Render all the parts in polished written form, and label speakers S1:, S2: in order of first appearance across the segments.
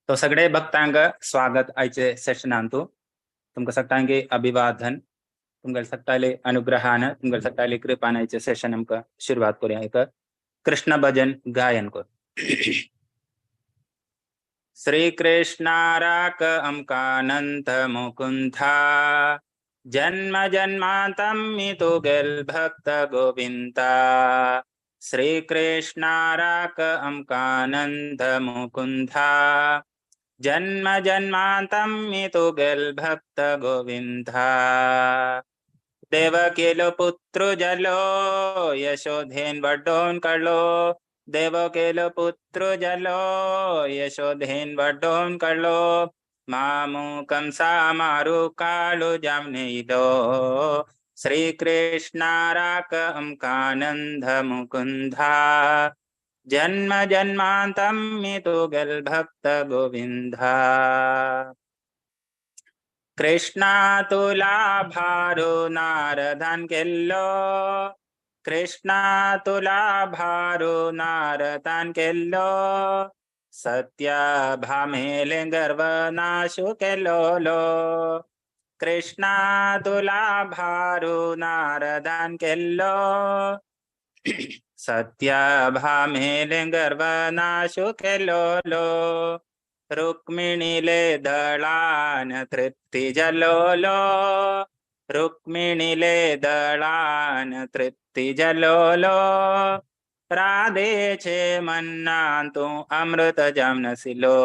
S1: तो सगळे भक्तांग स्वागत आयचे सेशनांतू तुमकां सगळ्यांगे अभिवादन तुमकां सगळ्याले अनुग्रहान तुमकां सगळ्याले कृपान आयचे सेशन आमकां सुरवात करूया एक कृष्ण भजन गायन कर श्री कृष्णा राक अमकानंत मुकुंधा जन्म जन्मांतम मितो गेल भक्त गोविंदा श्री कृष्णा राक अमकानंद मुकुंधा जन्म जन्मांतम मितो गेल भक्त गोविंदा देवकीलो पुत्र जलो यशोधेन बड्डोन करलो देवकीलो पुत्र जलो यशोधेन बड्डोन करलो मामुकम सामारु कालो जामनेदो श्री कृष्णा राक अमकानंद मुकुंधा जन्म जन्मांतम मितो गेल भक्त गोविंदा कृष्णा तुला भारो नारदन केल्लो कृष्णा तुला भारो नारदन केल्लो सत्य भामेले गर्व नाशो केलोलो कृष्णा तुला भारो नारदन केल्लो सत्य भामेले गर्व नाशो केलोलो रुक्मिणीले दळान तृप्ति जलोलो रुक्मिणीले दळान तृप्ति जलोलो राधेचे मन्ना तू अमृत जामनसिलो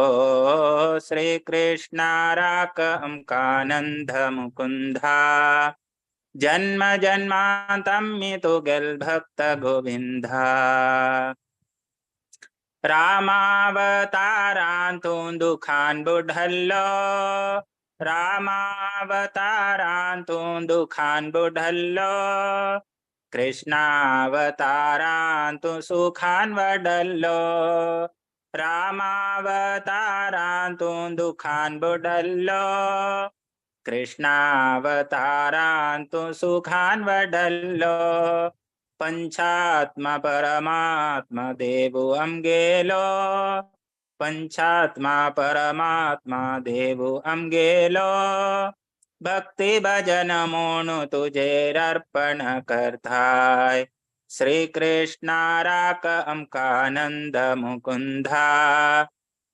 S1: श्री कृष्णा राक अमकानंद मुकुंदा जन्म जन्मांतम मितो गेल भक्त गोविंदा रामावतारांतून दुखान बुढल्लो रामावतारांतून दुखान बुढल्लो कृष्णावतारांतून सुखान वडल्लो रामावतारांतून दुखान बुढल्लो कृष्णावतारांतून सुखान वडल्लो पंचात्मा परमात्मा देवो अमगेलो पंचात्मा परमात्मा देवो अमगेलो भक्ति भजन मोनु तुझे अर्पण करताय श्री कृष्णा राक अमकानंद मुकुंदा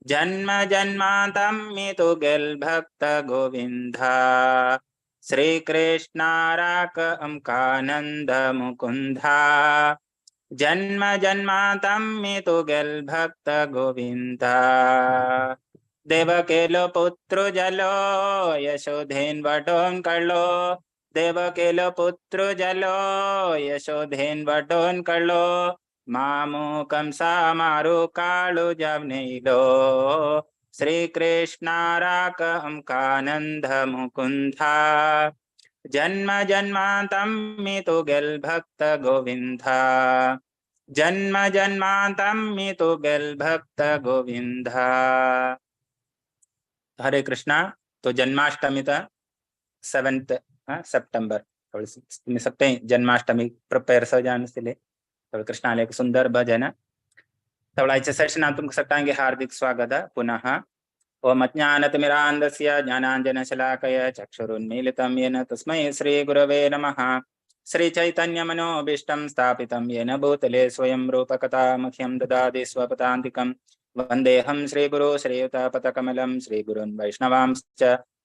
S1: जन्म जन्मांतम मितो गेल भक्त गोविंदा श्री कृष्णा राक अमकानंद मुकुंदा जन्म जन्मांतम मितो गेल भक्त गोविंदा देवकीलो पुत्र जलो यशोधेन वडोन करलो देवकीलो पुत्र जलो यशोधेन वडोन करलो मामुकम सामारु काळु जामनेलो श्री कृष्णा राक अमकानंद मुकुंदा जन्म जन्मांतम मितो गेल भक्त गोविंदा जन्म जन्मांतम मितो गेल भक्त गोविंदा हरे कृष्णा। तो जन्माष्टमी था 7th सितंबर तुम्ही सकते जन्माष्टमी प्रिपेयर स जान से कृष्णा एक सुंदर भजन तवळायचे सेशन तुमक सगळ्यांगे हार्दिक स्वागत पुनः ओम अज्ञानतिमिरान्धस्य ज्ञानाञ्जनशलाकया चक्षुरुन्मीलितं येन तस्मै श्रीगुरवे नमः श्रीचैतन्यमनोभीष्टं स्थापितं येन भूतले स्वयं रूपकथामह्यं ददाति स्वपदान्तिकं वन्देऽहं श्रीगुरो श्रीयुतापतकमलं श्रीगुरुन् वैष्णवांश्च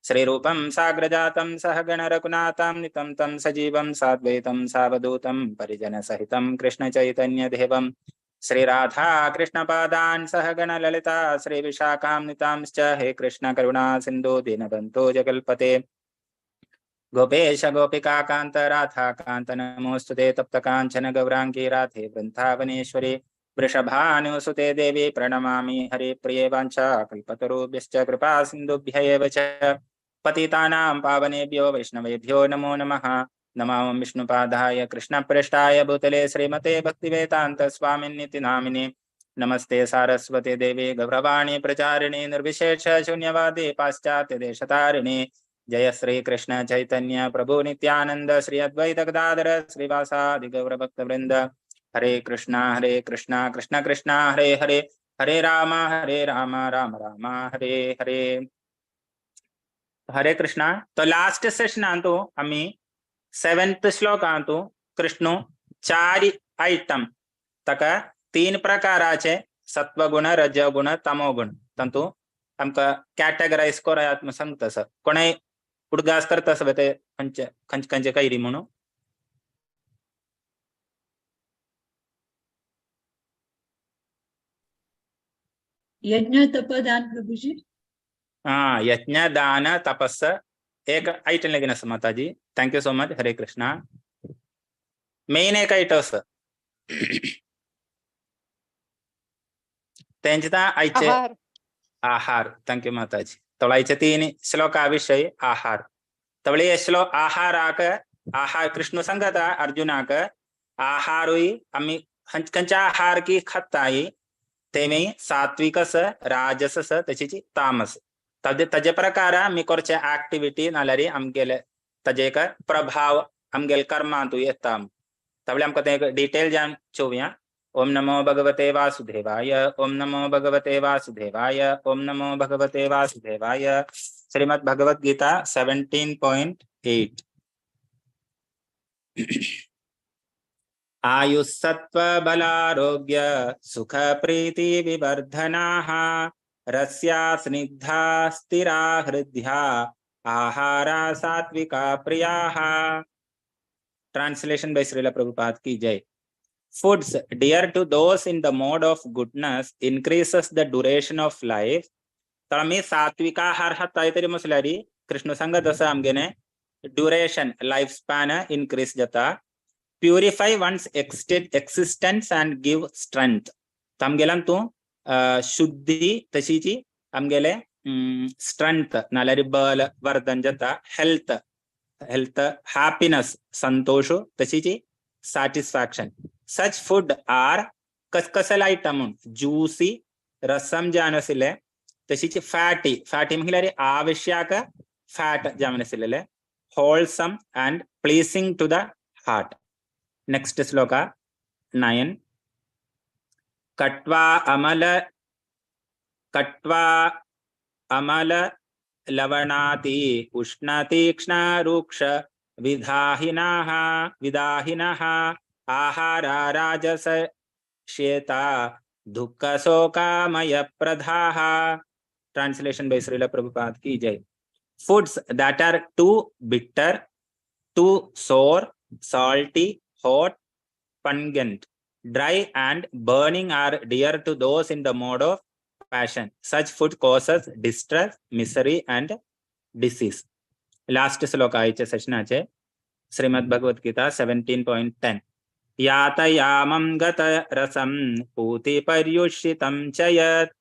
S1: श्रीरूपं साग्रजातं सहगणरघुनाथं नितं तं सजीवं साद्वैतं सावधूतं परिजनसहितं कृष्णचैतन्यदेवं श्री राधा कृष्ण पादान सहगण ललिता श्री विशाखान्वितांश्च हे कृष्ण करुणा सिंधु दीनबन्धो जगल्पते गोपेश गोपिका कांत राधा कांत नमोस्तुते तप्त कांचन गौरांगी राधे वृंदावनेश्वरी वृषभानुसुते देवी प्रणमामि हरे प्रिये वाञ्छा कल्पतरुभ्यश्च कृपा सिन्धुभ्य एव च पतितानां पावनेभ्यो वैष्णवेभ्यो नमो नमः नमो विष्णुपादाय कृष्णप्रेष्ठाय भूतले श्रीमते भक्तिवेदांत स्वामिन्निति नामिने नमस्ते सारस्वती देवी गौरवाणी प्रचारिणे निर्विशेष शून्यवादी पाश्चात्य देशतारिणे जय श्री कृष्ण चैतन्य प्रभु नित्यानंद श्री अद्वैत गदाधर श्रीवासादि गौर भक्त वृंद हरे कृष्णा कृष्ण कृष्ण हरे हरे हरे राम राम राम हरे हरे. हरे कृष्णा. तो लास्ट सेशन आंतो आम्ही 7th श्लोक आंतो कृष्णो 4 आयटम तका 3 प्रकाराचे सत्वगुण रजगुण तमोगुण तंतु आमका कॅटेगराइज करायात म सांगता सर कोणाय उडगास करता सब ते खंच कैरी म्हणू.
S2: यज्ञ तपदान प्रभुजी.
S1: हाँ, यज्ञ दान तपस्स एक आइटम लेकिन माताजी. Thank you so much. हरे कृष्णा. मेन एक आइटस तेंचता आइचे
S3: आहार.
S1: आहार. थैंक यू माताजी. तवळायचे 3 श्लोकाविषयी आहार. तवळे श्लोक आहाराक आहार कृष्ण संगता अर्जुनाक आहारोई आम्ही कंचा आहार की खत्ताई तेमे सात्विकस राजसस तशीची तामस तजे प्रकार मी कोरचे ऍक्टिव्हिटी नालरी आमगेले तजे का प्रभाव आमगेल कर्मांतु येताम. तवळे आमको ते डिटेल जान चोविया. ओम नमो भगवते वासुदेवाय. ओम नमो भगवते वासुदेवाय. ओम नमो भगवते वासुदेवाय. श्रीमद् भगवत गीता 17.8. आयुस्सत्व बलारोग्य सुख प्रीति विवर्धनाः रस्या स्निग्धा स्थिरा हृद्या आहारा सात्विका प्रियाः. ट्रांसलेशन बाय श्रील प्रभुपाद की जय. Foods dear to those in the mode of goodness increases the duration of life. तर मी सात्विक आहार हाताय तरी मसल्यारी कृष्ण सांगत असं आमगेने ड्युरेशन लाइफ स्पॅन इनक्रीज जाता. Purify one's existence and give strength. आमगेलान तू शुद्धी तशीची आमगेले स्ट्रेंथ नाल्यारी बल वर्धन जाता. हेल्थ हैप्पीनेस संतोष तशीची satisfaction. Such food are कसला आइटम ज्यूसी रसम जानसिले तशीची फॅटी म्हटल्यार आवश्यक फॅट जानसिले wholesome and pleasing to the heart. Next श्लोक 9. कट्वा अमल लवणाति उष्ण तीक्ष्ण रूक्ष विदाहिनः आहारा राजस श्वेता दुःख शोकामय प्रधाः. ट्रांसलेशन बाय श्रील प्रभुपाद की जय. Foods that are too bitter, too sour, salty, hot, pungent, dry and burning are dear to those in the mode of passion. Such food causes distress, misery and disease. Last श्लोक आयचे सेशनाचे श्रीमद् भगवत गीता 17.10. यातयामं गत रसं पूति पर्युषितं च यत्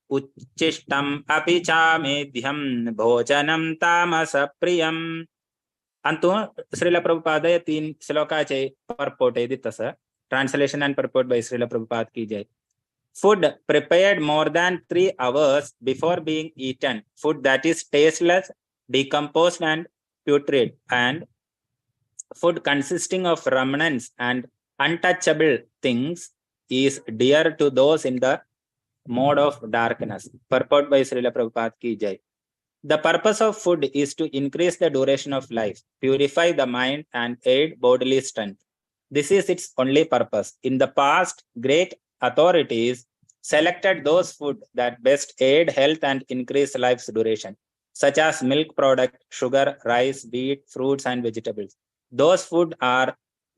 S1: उच्चिष्टम् अपि चामेध्यं भोजनं तामस प्रियम्. अंतु श्रील प्रभुपाद 3 श्लोकाचे परपोट दितस. Translation and purport by Srila Prabhupada की जय. Food prepared more than 3 hours before being eaten, food that is tasteless, decomposed and putrid, and food consisting of remnants and untouchable things is dear to those in the mode of darkness. Purport by Srila Prabhupada ki jai. The purpose of food is to increase the duration of life, purify the mind and aid bodily strength. This is its only purpose. In the past, great authorities selected those food that best aid health and increase life's duration, such as milk product, sugar, rice, wheat, fruits, and vegetables. Those food are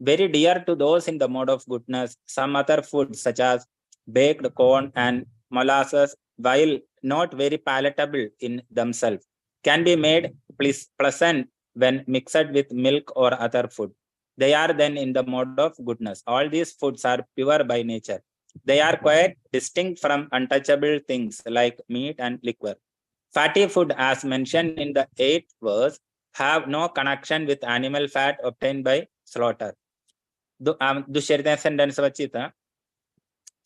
S1: very dear to those in the mode of goodness. Some other foods, such as baked corn and molasses, while not very palatable in themselves, can be made pleasant when mixed with milk or other food. They are then in the mode of goodness. All these foods are pure by nature. They are quite distinct from untouchable things like meat and liquor. Fatty food, as mentioned in the 8th verse, have no connection with animal fat obtained by slaughter.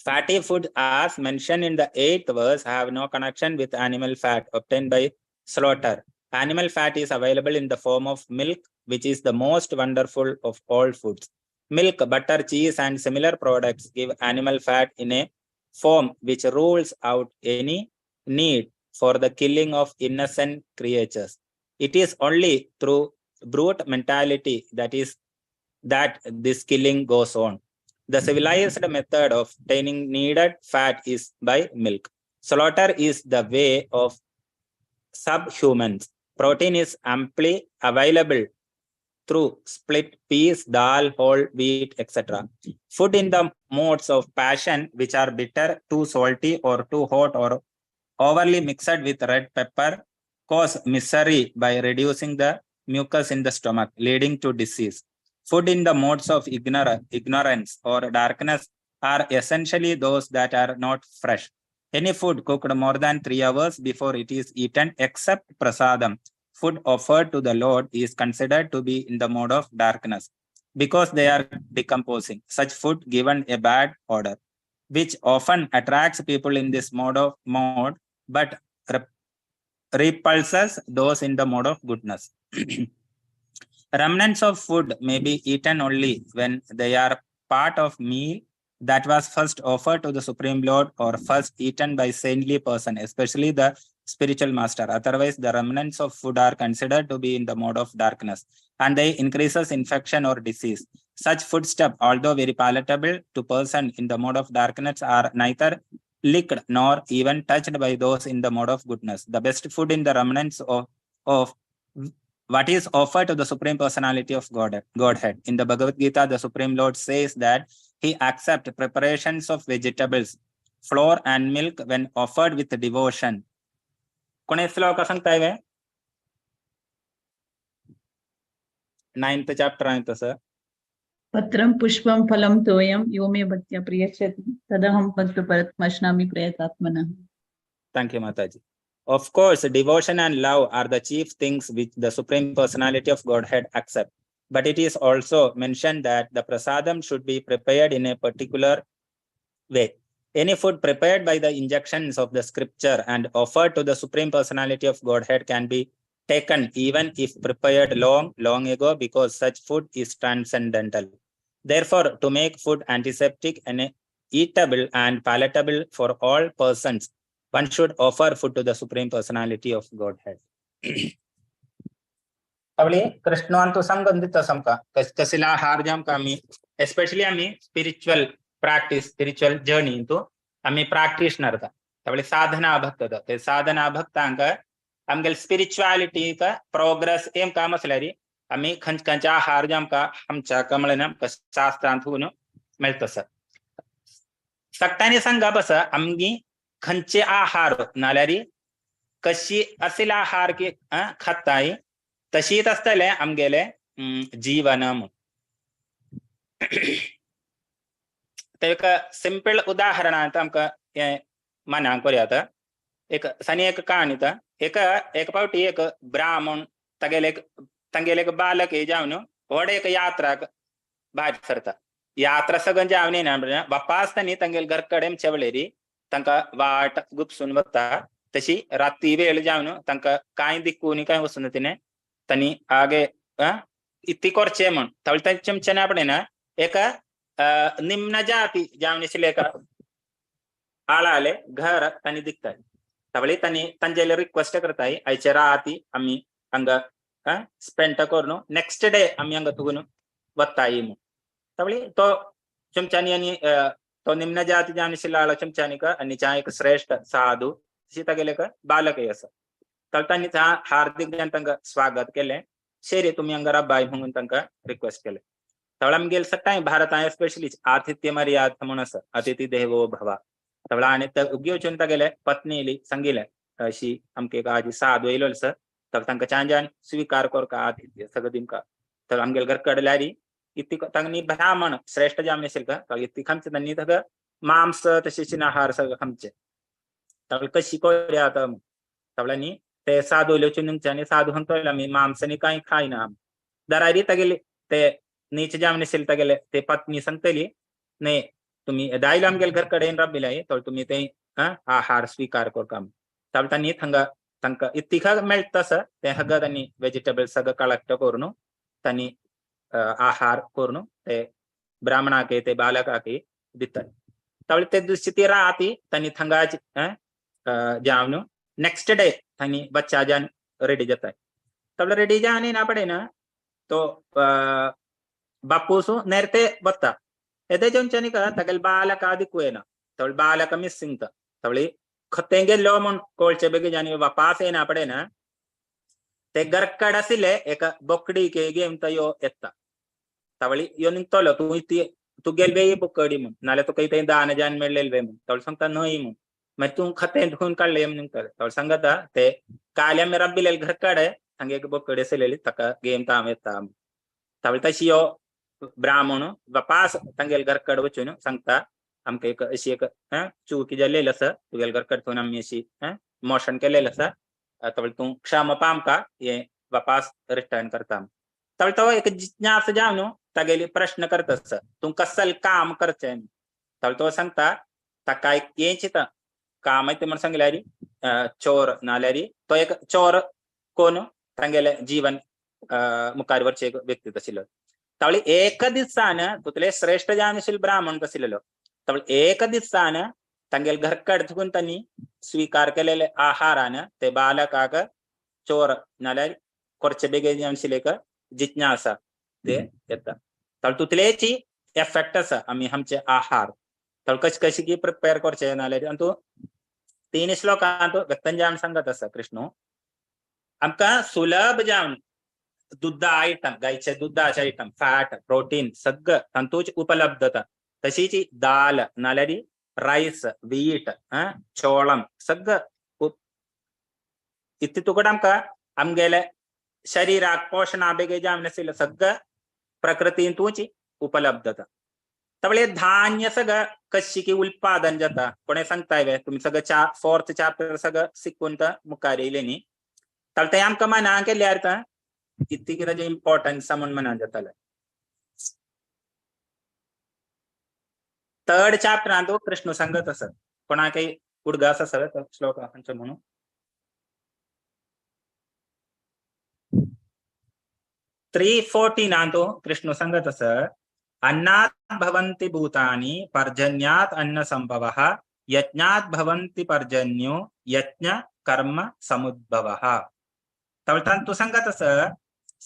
S1: Fatty food, as mentioned in the 8th verse, have no connection with animal fat obtained by slaughter. Animal fat is available in the form of milk, which is the most wonderful of all foods. Milk, butter, cheese, and similar products give animal fat in a form which rules out any need for the killing of innocent creatures. It is only through brute mentality that this killing goes on. The civilized method of obtaining needed fat is by milk. Slaughter is the way of subhumans. Protein is amply available through split peas, dal, whole wheat, etc. Food in the modes of passion, which are bitter, too salty, or too hot, or overly mixed with red pepper, cause misery by reducing the mucus in the stomach, leading to disease. Food in the modes of ignorance or darkness are essentially those that are not fresh. Any food cooked more than 3 hours before it is eaten, except prasadam, food offered to the Lord, is considered to be in the mode of darkness because they are decomposing. Such food given a bad odor, which often attracts people in this mode, but repulses those in the mode of goodness. Remnants of food may be eaten only when they are part of meal that was first offered to the Supreme Lord or first eaten by saintly person, especially the spiritual master. Otherwise, the remnants of food are considered to be in the mode of darkness, and they increases infection or disease. Such foodstuff, although very palatable to person in the mode of darkness, are neither licked nor even touched by those in the mode of goodness. The best food in the remnants of what is offered to the Supreme Personality of Godhead. In the Bhagavad Gita, the Supreme Lord says that he accepts preparations of vegetables, flour and milk when offered with devotion. कोणी श्लोक सांगताय वे 9th chapter आहे तसं.
S2: पत्रं पुष्पं फलं तोयं यो मे भक्त्या प्रियच्छति तदहं भक्तपरमाश्नामि प्रयतात्मनः.
S1: Thank you, Mataji. Of course, devotion and love are the chief things which the Supreme Personality of Godhead accepts. But it is also mentioned that the prasadam should be prepared in a particular way. Any food prepared by the injunctions of the scripture and offered to the Supreme Personality of Godhead can be taken even if prepared long ago, because such food is transcendental. Therefore, to make food antiseptic and eatable and palatable for all persons, one should offer food to the Supreme Personality of Godhead. Avli Krishnaantu sangandita samka kasila harjam kami, especially ami spiritual practice, spiritual journey into ami practitioner ka. Avli sadhana bhakta da. Te sadhana bhakta anga amgal spirituality ka progress em ka maslari ami kancha harjam ka hamcha kamalanam ka shastrantu no meltasa. Saktani sanga basa amgi खंचे आहार नाल्यारी कशी असेल आहार की खाताय तशीच असतले आमगेले जीवनम. एक simple उदाहरण आमका मनाक करूया. एक सनी एक कहाणी एक पावटी एक ब्राह्मण तंगेले एक बालक जावन व्हड एक यात्रा भायर सरता. यात्रा सगळं जावन वापास तनी तंगेल घर कडेम चेवलेरी तंका वाट गुपसून बघता तशी रात्री वेळ जावन तंका काय दिक्कूनी काय वसून तिने तनी आगे इतकी कोरचे म्हण तवळ चमचने आपण ना एक निम्न जाती जावनीसले का आळाले घर तनी दिखताय तवळी तनी तंजेले रिक्वेस्ट करताय आयचे राती आम्ही अंग स्पेंट करून नेक्स्ट डे आम्ही अंग तुगून वत्ताय म्हण तवळी तो चमचानी आणि तो निम्न जाती जावनीसला चमचानी का आणि एक श्रेष्ठ साधू सीता गेले का बालक असं तर त्यांनी हार्दिक त्यांना स्वागत केले. शेरी तुम्ही अंगारा बाय म्हणून त्यांना रिक्वेस्ट केले. तवळा गेल सकाळी भारत आहे स्पेशली आतिथ्य मर्यादा म्हणून असं अतिथी देवो भवा तवळा आणि उग्यो चिंता गेले पत्नीली संगीले अशी आमके का आजी साधू येलो सर तर त्यांना चांजान स्वीकार कर का आतिथ्य सगळं दिन का तर आमगेल घर कडल्यारी इतकी तंगनी ब्राह्मण श्रेष्ठ जामनेशील का इतकी खमचे त्यांनी तग मांस तशीच आहार सगळं खमचे तवळ कशी कोऱ्या आता तवळनी ते साधू लोचुनचे साधू म्हणतोय मी मांसनी काही खायना दरारी तगेले ते नीच जामनेशील तगेले ते पत्नी सांगतली नाही तुम्ही दायला आमगेल घर कडे रबिलाय तर तुम्ही ते आहार स्वीकार कर काम तवळ त्यांनी तंका इतकी मेळत तसं ते हग त्यांनी व्हेजिटेबल सगळं कलेक्ट करून त्यांनी आहार करून ते ब्राह्मणाके ते बालकाके दितात. तवळे ते दिवशी ती राहती तनी थंगाची जावनु नेक्स्ट डे तनी बच्चा जान रेडी जाता है तवळे रेडी जाने ना पड़े ना तो बापूसु नेरते बत्ता एदे जोंचनी का तगल बालक आदि कुएना तवळे बालक मिसिंग तवळे खतेंगे लोमन कोळचे बेगे जानी वापस ना पड़े ना ते गरकडसिले एक बोकडी के गेम तयो एत्ता तवळी यो निंतलो तू इती तू गेलबे ये बोकडी mun नाले तो काही दान जान मेळलेलवे mun तवळ सांगता नाही mun मग तू खते धुन काढले म्हणून तवळ सांगता ते काल्या मेरा बिलेल घरकडे हंगे एक बोकडी सेलेली तका गेम ताम येता तवळ तशी यो ब्राह्मण वापस तंगेल घरकड वचून सांगता आमके एक अशी एक चूकी जालेलं असं तुगेल घरकड थून आम्ही अशी मोशन केलेलं असं तवळ तू क्षमा पाम का ये वापस रिटर्न करता तवळ तो एक जिज्ञास जावनु तगेली प्रश्न करत असं तू कसल काम करचे तवळ तो सांगता तका एक येचित काम आहे ते मला सांगल्यारी चोर नाल्यारी तो एक चोर कोण तंगेले जीवन मुखारवरचे एक व्यक्ती तसिलो तवळी एक दिवसान तुतले श्रेष्ठ जानशील ब्राह्मण तसिलेलो तवळ एक दिवसान तंगेल घरकड थुकून त्यांनी स्वीकार केलेले आहारान ते बालकाक चोर नाल्यार कोरचे बेगे जानशील एक जिज्ञासा ते येता तवळ तुतलेची एफेक्ट आसा आम्ही आमचे आहार तवळ कशी कशी की प्रिपेअर करचे नाल्यार आणि तू 3 श्लोकांत व्यक्तन जावन सांगत आसा कृष्ण आमकां सुलभ जावन दुधा आयटम गायचे दुधाचे आयटम फॅट प्रोटीन सगळं तांतूच उपलब्धता तशीच दाल नाल्यार राईस व्हीट चोळम सगळं इतले तुकड आमकां आमगेले शरीराक पोषणा बेगे जावन आशिल्लें सगळं प्रकृतीन तुची उपलब्धता तवळे धान्य सगळं कशी की उत्पादन जाता कोणे सांगताय तुम्ही सगळं 4th चॅप्टर सगळं शिकून मुखार येयले न्ही तवळे ते आमकां मना केल्यार किती कितें इम्पॉर्टन्स म्हणून मना जाताले 3rd चॅप्टरांत कृष्ण सांगत असत कोणाकय उडगास आसा श्लोक म्हणून 3:14 कृष्ण सांगत असत अन्नात् भवन्ति भूतानि पर्जन्यात् अन्न संभवः यज्ञात् भवन्ति पर्जन्यो यज्ञ कर्म समुद्भवः तवळतान तू सांगत अस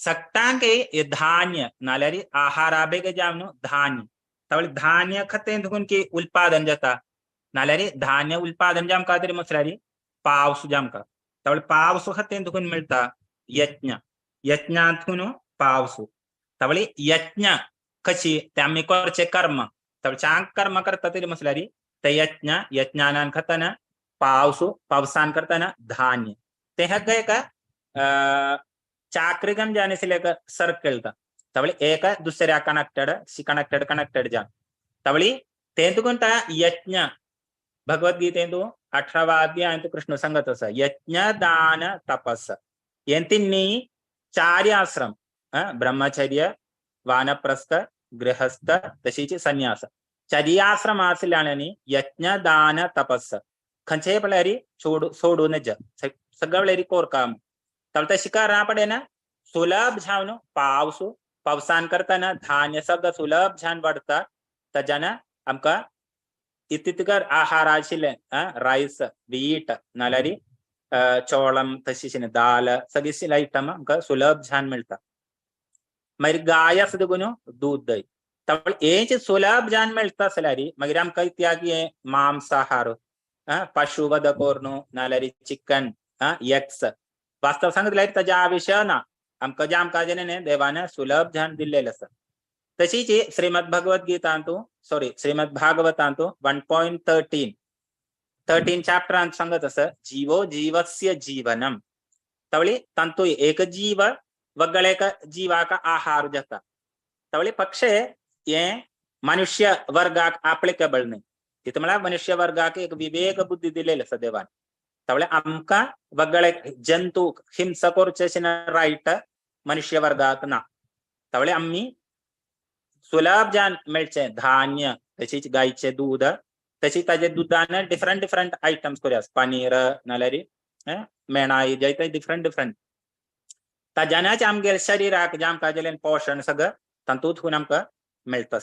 S1: सक्टांके धान्य नाल्यारी आहारा बेगे जावनु धान्य तवळ धान्य खते धुकून की उत्पादन जाता नाल्यारी धान्य उत्पादन जामका तरी मसल्यारी पावस जामका तवळ पावस खते धुकून मिळता यज्ञ यज्ञातून पावस तवळी यज्ञ कशी ते आम्ही करचे कर्म तवळ चांग कर्म करता तरी मसल्यारी ते यज्ञ यज्ञानान खतना पावस पावसान करताना धान्य ते हगे का चाक्रिगम जाने से लेकर सर्कल था तवली एक दुसऱ्या कनेक्टेड जा तवली तेंतुकुंता यज्ञ भगवद गीतेंतु 18వ अध्याय कृष्ण सांगत असा यज्ञ दान तपस ಎಂತಿನ್ನಿ 4 आश्रम ब्रह्मचर्य वानप्रस्थ गृहस्थ तशीच संन्यास 4 आश्रम आसल्याने यज्ञ दान तपस खंचे पळरी सोडून जा सगळेरी कोर काम तवता शिकार पडे ना सुलभ जावन पावस पावसान करताना धान्य सगळं सुलभ जान वाढता त्याच्यानं आमका इतितकर आहार आशिल्ले राईस व्हीट नाल्यारी चोळम तशीच दाल सगळी आयटम आमका सुलभ जान मिळता मागीर गाय आसा देखून दूध दही तवळ हेच सुलभ जान मिळता असल्यारी मागीर आमका इत्यादी मांसाहार पशुवध कोरनो नाल्यारी चिकन एग्स वास्तव सांगितलं ताच्या विषय ना आमका जे आमका जेणे देवाने सुलभ जान दिल्लेलं आसा तशीच श्रीमद भगवद गीतांतू श्रीमद भागवतांतू 1.13 चॅप्टरांत सांगत असं जीवो जीवस्य जीवनम तवळी तांतू एक जीव वगळेक जीवाक आहार जाता तवळी पक्षे हे मनुष्य वर्गाक ऍप्लिकेबल नाही तिथे मला मनुष्य वर्गाक एक विवेक बुद्धी दिलेलं आसा देवान तवळे आमका वगळे जंतू हिंसा करचे राईट मनुष्य वर्गाक ना तवळे आम्ही सुलभ जान मिळचे धान्य तशीच गायचे दूध तशीच ताजे दुधान डिफरंट आयटम्स करूयास पनीर नाल्यारी मेणाई जे डिफरंट ताज्यानाच आमगे शरीराक जे आमकां जेलें पोषण सगळं तातूंत आमकां मिळता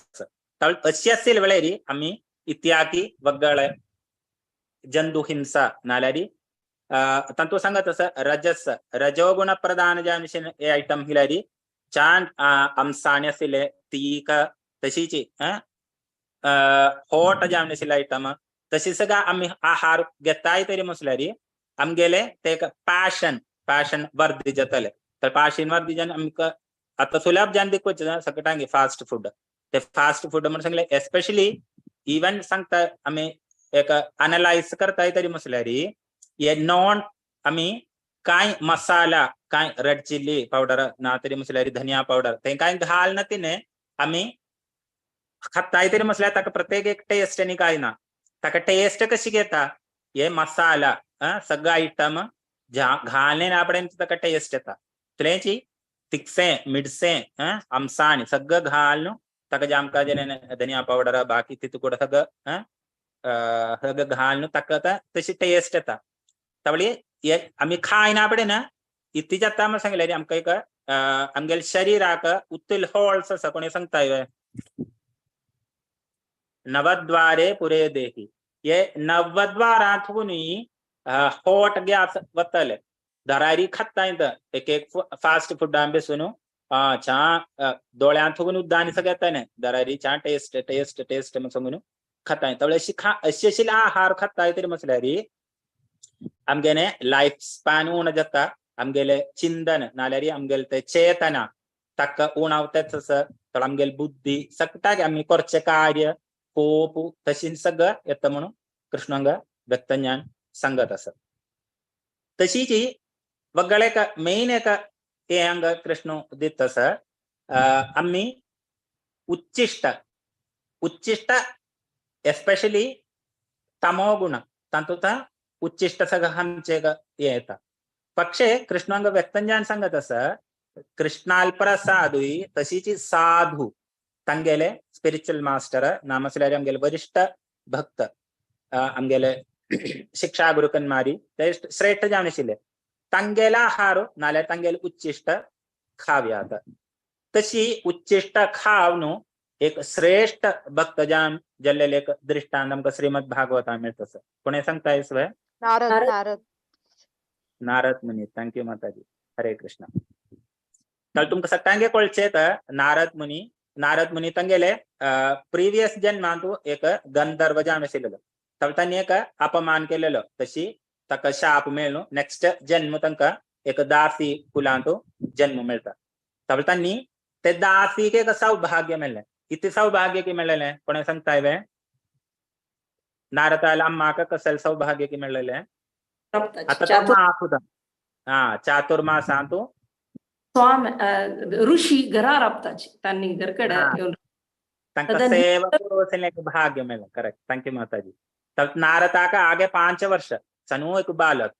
S1: तवळे अशी आसले वेळेरी आम्ही इत्यादी वगळे जंतु हिंसा नालारी तंतु सांगत असं रजस रजोगुण प्रधान जामशिन हे आयटम हिलारी चान अंसाण्यासिले तीक तशीची होट जामनेसिला आयटम तशी सगळा आम्ही आहार घेताय तरी मुसलारी आमगेले ते पॅशन वर्धी जातले तर पॅशन वर्धी जन आमक आता सुलभ जान दिक्कोच सकटांगे फास्ट फूड ते फास्ट फूड म्हणून सांगले एस्पेशली इवन सांगता आम्ही एक अनालाइज करताय तरी मुसलारी ये नॉन आम्ही काय मसाला काय रेड चिल्ली पावडर ना तरी मुसलारी धनिया पावडर ते काय घाल ना तिने आम्ही खाताय तरी मुसल्या तक प्रत्येक एक टेस्ट आणि काय ना तक टेस्ट कशी घेता ये मसाला सगळं आयटम घालने आपण तक टेस्ट येता तुलेची तिखसे मिडसे आमसाणी सगळं घालून तक जामका जने धनिया पावडर बाकी तिथं ಕೂಡ सगळं सगळं घालून तक तशी टेस्ट येता तवळी आम्ही खायना पडे ना इतकी आता मग सांगले आमका एक आमगेल शरीराक उत्तिल होल्स असं कोणी सांगताय नवद्वारे पुरे देही ये नवद्वारात होट गॅस वतले दरारी खाताय एक फास्ट फूड आंबे सुनू छान डोळ्यांत फुगून उद्दानी सगळ्यात नाही दरारी छान टेस्ट टेस्ट टेस्ट मग समजून खाताय तवळे अशी आहार खाताय तरी मसल्यारी आमगेने लाइफ स्पॅन उण जाता आमगेले चिंतन नाल्यारी आमगेल ते चेतना तक उणावतेच तर आमगेल बुद्धी सकटाक आम्ही करचे कार्य कोप तशी सगळं येतं म्हणून कृष्णांग व्यक्तज्ञान सांगत असत तशीच वगळे एक मेन एक हे अंग कृष्ण देत अस आम्ही उच्चिष्ट एस्पेशली तमोगुण तांतुता उच्चिष्ट सगळं आमचे येता पक्षे कृष्णांग व्यक्तज्ञान सांगत अस कृष्णाल्परसाधु तशीची साधू तंगेले स्पिरिच्युअल मास्टर नामसले आमगेले वरिष्ठ भक्त आमगेले शिक्षा गुरुकन्मारी ते श्रेष्ठ जावनशिले तंगेला हारो नाल्या तंगेले उच्चिष्ट खाव्यात तशी उच्चिष्ट खावनु एक श्रेष्ठ भक्त जाम जल्लेले एक दृष्टांत आमका श्रीमद भागवता मिळत कोणी सांगताय स्वय नारद मुनी थँक्यू माताजी हरे कृष्ण तर तुमका सगळ्यांगे कळचे तर नारद मुनी तंगेले प्रिवियस जन्मांतू एक गंधर्व जामशिलेलो तर त्यांनी एक अपमान केलेलो तशी तक शाप मिळणू नेक्स्ट जन्म तंका एक दासी कुलांतू जन्म मिळता तर त्यांनी ते दासी के सौभाग्य मिळले इथे सौभाग्य की मिळलेले कोणी सांगताय वे नारदाला अम्मा का कसल सौभाग्य की मिळलेले आता चातुर्मासांतू
S3: स्वामी ऋषी घरा राबताची त्यांनी घरकडे येऊन
S1: भाग्य मिळलं करेक्ट थँक्यू माताजी तर नारदा का आगे 5 वर्ष सनु एक बालक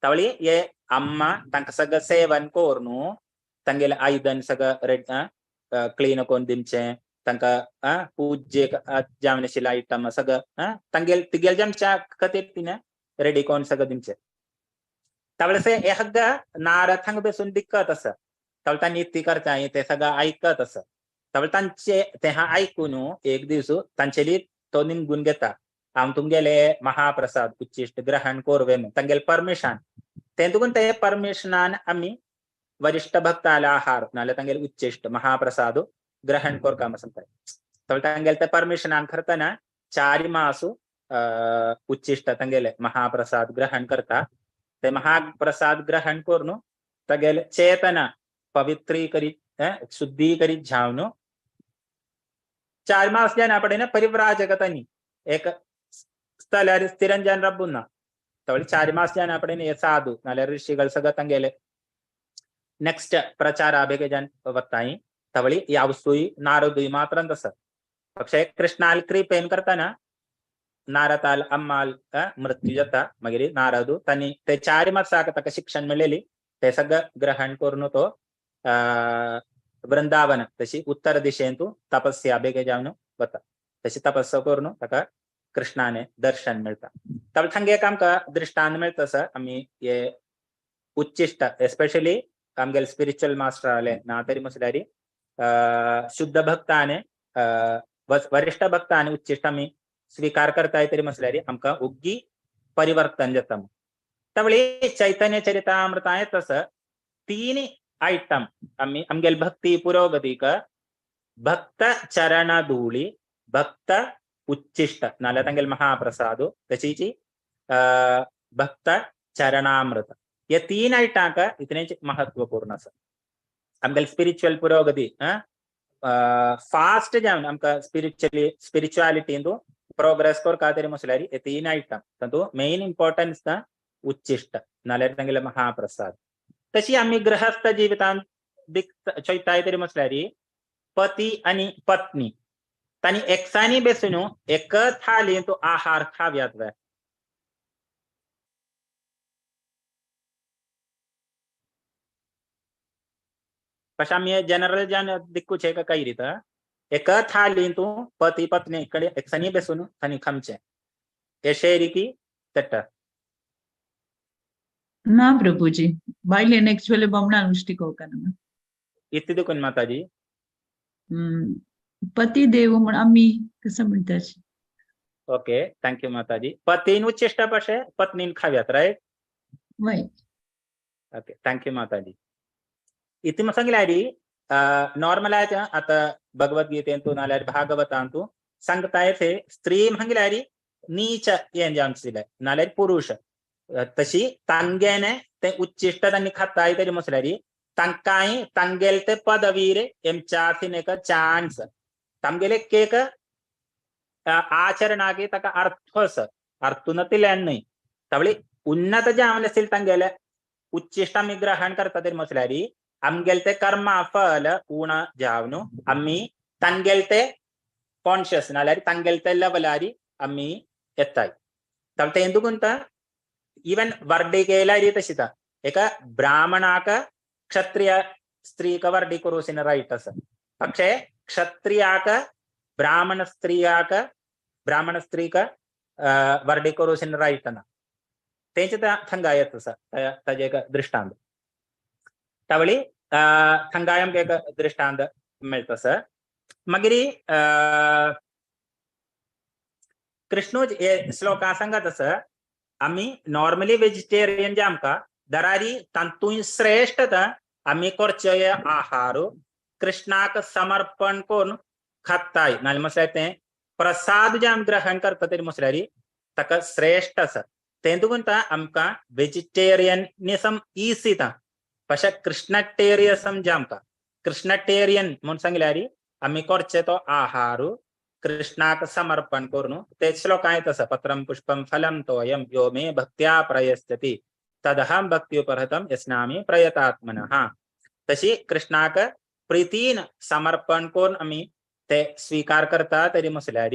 S1: तवळी ये अम्मा तंक सगळं सेवन कोरनु तंगेल आयुधन सगळं रेड क्लीन कोण दिमचे तंका पूजे जामनेशिला आयटम सगळं तंगेल तिगेल जमच्या कते रेडी कोण सगळं दिमचे तवळसे हे हग्ग नारद हंग बेसून दिक्कत असं तवळ त्यांनी ती करताय ते सगळं ऐकत असं तवळ तांचे ते हा ऐकून एक दिवस तांचेली तो निमगुण घेता आम तुमगेले महाप्रसाद उच्चिष्ट ग्रहण कोरवे तंगेल परमिशन तेंतुकून ते परमिशनान आम्ही वरिष्ठ भक्ताला आहार नाले तंगेल उच्चिष्ट महाप्रसाद ग्रहण कोरका सांगताय तवळ तंगेल ते परमिशनान करताना 4 मासु उच्चिष्ट तंगेले महाप्रसाद ग्रहण करता ते महाप्रसाद ग्रहण करून तगेल चेतना पवित्रीकरित शुद्धीकरित जावनु 4 मास जान आपण परिव्राजकतानी एक स्थळ स्थिरंजन रब्बुना तवळी 4 मास जान आपण साधू नाले ऋषिगळ सगळं तंगेले नेक्स्ट प्रचार आबेगे जन वत्ताई तवळी यावसुई नारदुई मात्र तस पक्षे कृष्णाल कृपेन करताना नारदाल अम्माल मृत्यू जाता मगिरी नारदू त्यांनी ते 4 मासाक तक शिक्षण मिळलेली ते सगळं ग्रहण करून तो वृंदावन तशी उत्तर दिशेंतू तपस्या बेगे जावन वता तशी तपस्या करून तका कृष्णाने दर्शन मिळता तब थंगे काम का दृष्टांत मिळतस आम्ही ये उच्चिष्ट एस्पेशली आमगेल स्पिरिच्युअल मास्टर आले ना तरी मसल्यारी शुद्ध भक्ताने वरिष्ठ भक्ताने उच्चिष्ट आम्ही स्वीकार करताय तरी म्हटल्यार आमकां उग्गी परिवर्तन जाता. तवळी चैतन्य चरितामृताय तसं 3 आयटम आम्ही आमगेल भक्ती पुरोगतीक भक्त चरण धूळी भक्त उच्चिष्ट नाल्या तांगेल महाप्रसाद तशीची भक्त चरणामृत या 3 आयटांक इतने महत्वपूर्ण आसा. आमगेल स्पिरिच्युअल पुरोगती फास्ट जावन आमकां स्पिरिच्युअलिटी प्रोग्रेस करता तरी म्हटल्यार हे 3 आयटम तातूंत मेन इम्पॉर्टन्स उच्चिष्ट नाल्यार तांगेले महाप्रसाद. तशी आम्ही गृहस्थ जिवितांत चोयताय तरी म्हटल्यार पती आणि पत्नी तांणी एकसानी बसून एक थालींत आहार खाव्यात वे. कशा आम्ही जनरल जान दिक्कूच का काही रीत एक थालींत पती पत्नी कडे एकसानी बसून तांणी खामचे हे शेरी की तट्ट
S2: ना प्रभुजी बायलेन एक्चुअली बमणा नुष्टी कोकना
S1: इतली दुखून माताजी
S2: पती देव म्हण आम्ही कसं म्हणतात.
S1: ओके थँक्यू माताजी. पतीन उच्चिष्ट पशे पत्नीन खाव्यात राईट.
S2: वय
S1: ओके थँक्यू माताजी. इति मग सांगल्यार नॉर्मल आता भगवद्गीतेंतू नाल्यार भागवतांतू सांगताय ते स्त्री म्हटल्यार नीच हें जावंक नाल्यार पुरुष तशी तांगेने ते उच्चिष्ट तांणी खाताय तरी म्हटल्यार तांकांय तांगेल ते पदवीर एमच्याथीन एक चान्स तांगेले केक आचरणागे ताका अर्थस अर्थून तिल्यान न्हय तवळी उन्नत जावन आसतील तांगेले उच्चिष्ट आमी ग्रहण करता तरी म्हटल्यार आमगेल ते कर्मा फल उण जावन आम्ही तांगेल ते कॉन्शियस नाल्यार तांगेल ते लेवलार आम्ही येताय. तर ते ఎందుకుంట इवन वर्डी केल्यार तशीच एका ब्राह्मणाक क्षत्रिय स्त्रीक वर्डी करूसिन राईट आसा പക്ഷേ क्षत्रियाक ब्राह्मण स्त्रीक वर्डी करूसिन राईट ना तेंचे थंगायत आसा ताजे एक दृष्टांत. तावळी थंगायम एक दृष्टांत मेळटा सर. मागीर कृष्णूज हे श्लोका सांगत आसा आम्ही नॉर्मली वेजिटेरियन जे आमकां दरारी तांतूय श्रेष्ठ आम्ही करचे आहार कृष्णाक समर्पण करून खाताय नाल्यार म्हटल्यार ते प्रसाद जे आमी ग्रहण करता तरी म्हटल्यार ताका श्रेष्ठ आसा. तेंतून आमकां वेजिटेरियनिझम इसीता പക്ഷെ कृष्णटेरियसम जे आमकां कृष्णटेरियन म्हणून सांगल्यार आमी करचे तो आहार कृष्णाक समर्पण करून ते श्लोकांत आसा पत्रम पुष्पम फलम तोयम यो मे भक्त्या प्रयस्यति तदहम भक्त्युपहृतम यस्नामि प्रयतात्मनः. तशी कृष्णाक प्रितीन समर्पण करून आमी ते स्वीकार करता तरी म्हटल्यार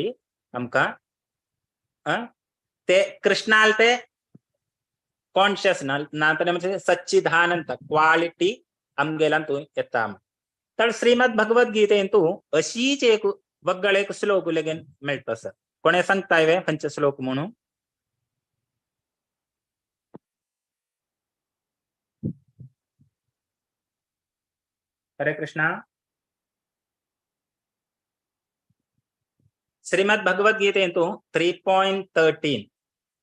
S1: आमकां ते कृष्णाल ते कॉन्शियस नातले म्हणजे सच्चिदानंद क्वालिटी आमगेलांतून येता. तर श्रीमद भगवद्गीतेंतू अशीच एक वगळ एक श्लोक लेगीन मेळटा सर. कोणे सांगताय वे खंयचे श्लोक म्हणून. हरे कृष्णा. श्रीमद भगवद्गीतेंतू 3.13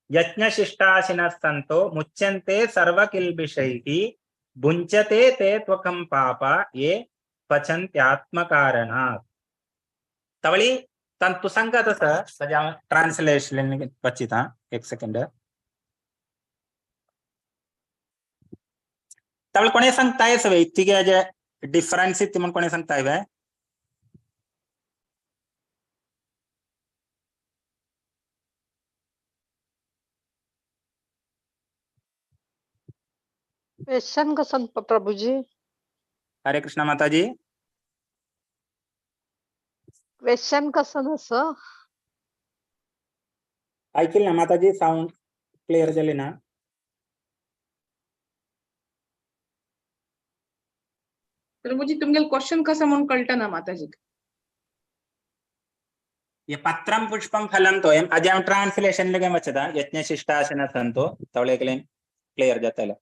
S1: यज्ञशिष्टाशिनः सन्तो मुच्यन्ते सर्वकिल्बिषैः भुञ्जते ते त्वकं पापा ये पचन्त्यात्मकारणात्. तवळी तंतु संगत सजा ट्रांसलेशन पचिता एक सेकंड. तवळ कोणे सांगताय सवे इतके जे डिफरन्स इति म्हणून कोणे सांगताय वे.
S4: क्वेश्चन कसन प्रभुजी.
S1: हरे कृष्णा माताजी.
S4: क्वेश्चन कसन असं
S1: ऐकल ना माताजी. साऊंड क्लिअर झाले ना.
S5: प्रभुजी तुमगेल क्वेश्चन कसं म्हणून कळतं ना माताजी.
S1: ये पत्रम पुष्पम फलम तोयम आज हम ट्रांसलेशन लगे मचदा यज्ञशिष्टाशिनः सन्तो तवळे क्लेम क्लियर जाता है.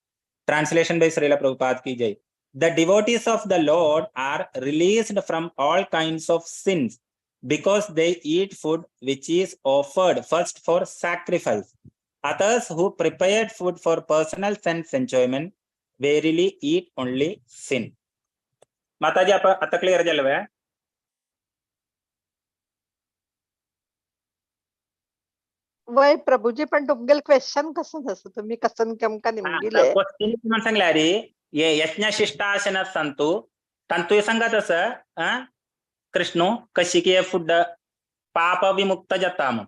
S1: ट्रांसलेशन बाय श्रील प्रभुपाद की जय. The devotees of the Lord are released from all kinds of sins because they eat food which is offered first for sacrifice. Others who prepared food for personal sense enjoyment verily eat only sin. माताजी आपण आता clear झालं बघा.
S4: वय प्रभुजी पण तुमगेल question कसं नसतं तुम्ही कसं केमका निमगिले
S1: क्वेश्चन म्हणून सांगल्या रे ये यज्ञशिष्टासन संतु तंतु संगत असं कृष्ण कशी की फुड पाप विमुक्त जाताम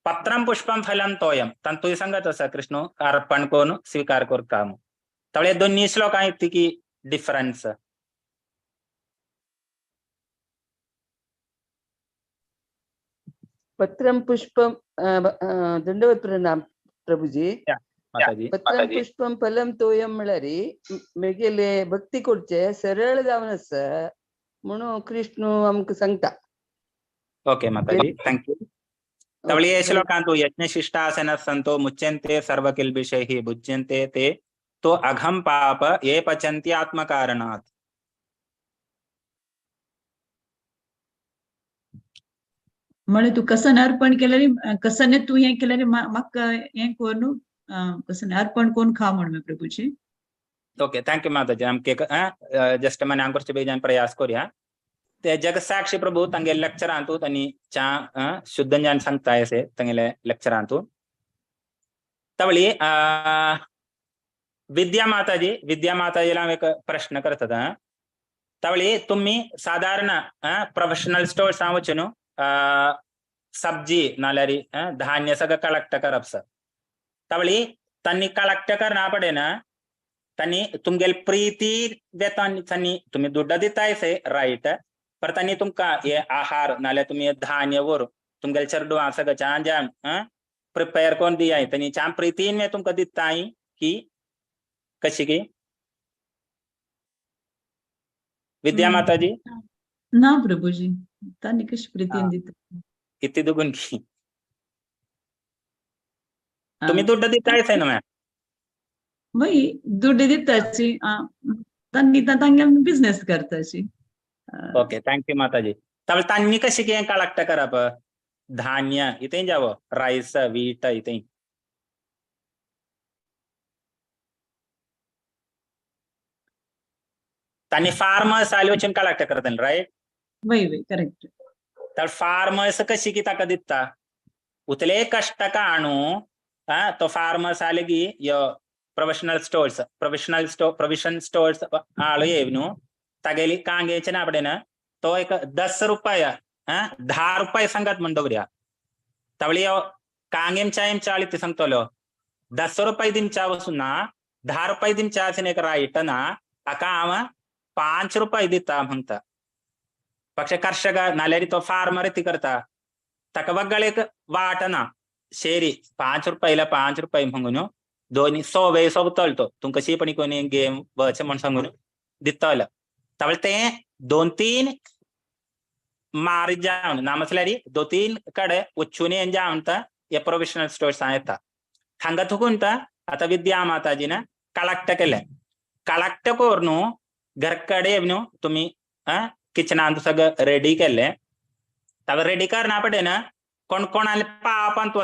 S1: पत्रम पुष्पम फलम तोयम तंतु संगत असं कृष्ण अर्पण कोण स्वीकार करताम तवळे दोन्ही श्लोक आहेत की डिफरन्स
S6: पत्रम पुष्पम दंडवत प्रणाम प्रभुजी.
S1: माताजी
S6: पत्रम पुष्पम फलम तोयम म्हळ्यारी मेगेले भक्ती करचे सरळ जावन आसा म्हणून कृष्ण आमकां सांगता.
S1: ओके माताजी थँक्यू. तवळी ये श्लोकांतु यज्ञशिष्टासन संतो मुच्यन्ते सर्व किल्बिषैः भुज्यन्ते ते तो अघम पाप ये पचन्ति आत्मकारणात्.
S2: म्हणे तू कसन अर्पण केल्याने कसने तू हे केल्याने म्हाका हे कोर न्हू कसने अर्पण कोण खा म्हणून प्रभुजी.
S1: ओके थँक्यू माताजी आमके जस्ट मैंने आंकुर बेजान प्रयास करूया. ते जग साक्षी प्रभु तंगे लेक्चर आंतू तनी चा शुद्ध ज्ञान सांगता ऐसे तंगे लेक्चर आंतू तवळी विद्या माताजीला एक प्रश्न करतात. तवळी तुम्ही साधारण प्रोफेशनल स्टोर सांगून सब्जी नाल्यारी धान्य सगळं कलेक्ट करप्स तवळी तन्नी कलेक्ट करना पडे ना तन्नी तुमगेल प्रीती वेतन तन्नी तुम्ही दुड्ड दितायसे राईट पर तन्नी तुमका ये आहार नाल्या तुम्ही धान्य वर तुमगेल चरडू सगळं छान जाम प्रिपेअर कोण दिया तन्नी छान प्रीतीन में तुमका दिताई की कशी की विद्या माताजी
S2: ना प्रभुजी तानी कशी प्रीतीन दिता
S1: किती दुगुन की तुम्ही दुड्ड दितायसे ना
S2: वही दुड्ड दिताची तानी तांगे बिझनेस करताची.
S1: ओके थँक्यू माताजी. तवळ तांनी कशी की कलेक्ट करप धान्य इथे जावं राईस वीट इथे तांनी फार्मर्स आलोचन कलेक्ट करतात राईट.
S2: वही वही करेक्ट.
S1: तर फार्मर्स कशी की ताका दिता उतले कष्ट का आणू तो फार्मर्स आले की यो प्रोविजन स्टोर्स आलो येवनु तगेली कांगेचे ना पडे ना तो एक 10 रुपया 10 रुपये संगत म्हणदवऱ्या तवळी कांगेम चायम चाळी ते सांगतलो 10 रुपये दिमचा वसून 10 रुपये दिमचा एक राईट ना अका आव 5 रुपये दिता म्हणता पक्ष कर्षक नाल्यारी तो फार्मर ती करता तक वगळ एक वाटना शेरी 5 रुपयाला 5 रुपये म्हणून दोन्ही 100 तळतो तुमका शिपणी कोणी गेम वच म्हणून सांगून दितलं तवळ ते 2-3 मारी जाऊन नामसल्यारी 2-3 कडे उच्चून जाऊन ये प्रोविजनल स्टोर्स येता हांगा थुकून आता विद्या माताजीन कलेक्ट केले कलेक्ट करून घरकडे तुम्ही किचनात सगळं रेडी केले तव रेडी करना पडे ना कोण कोणाला पापन तो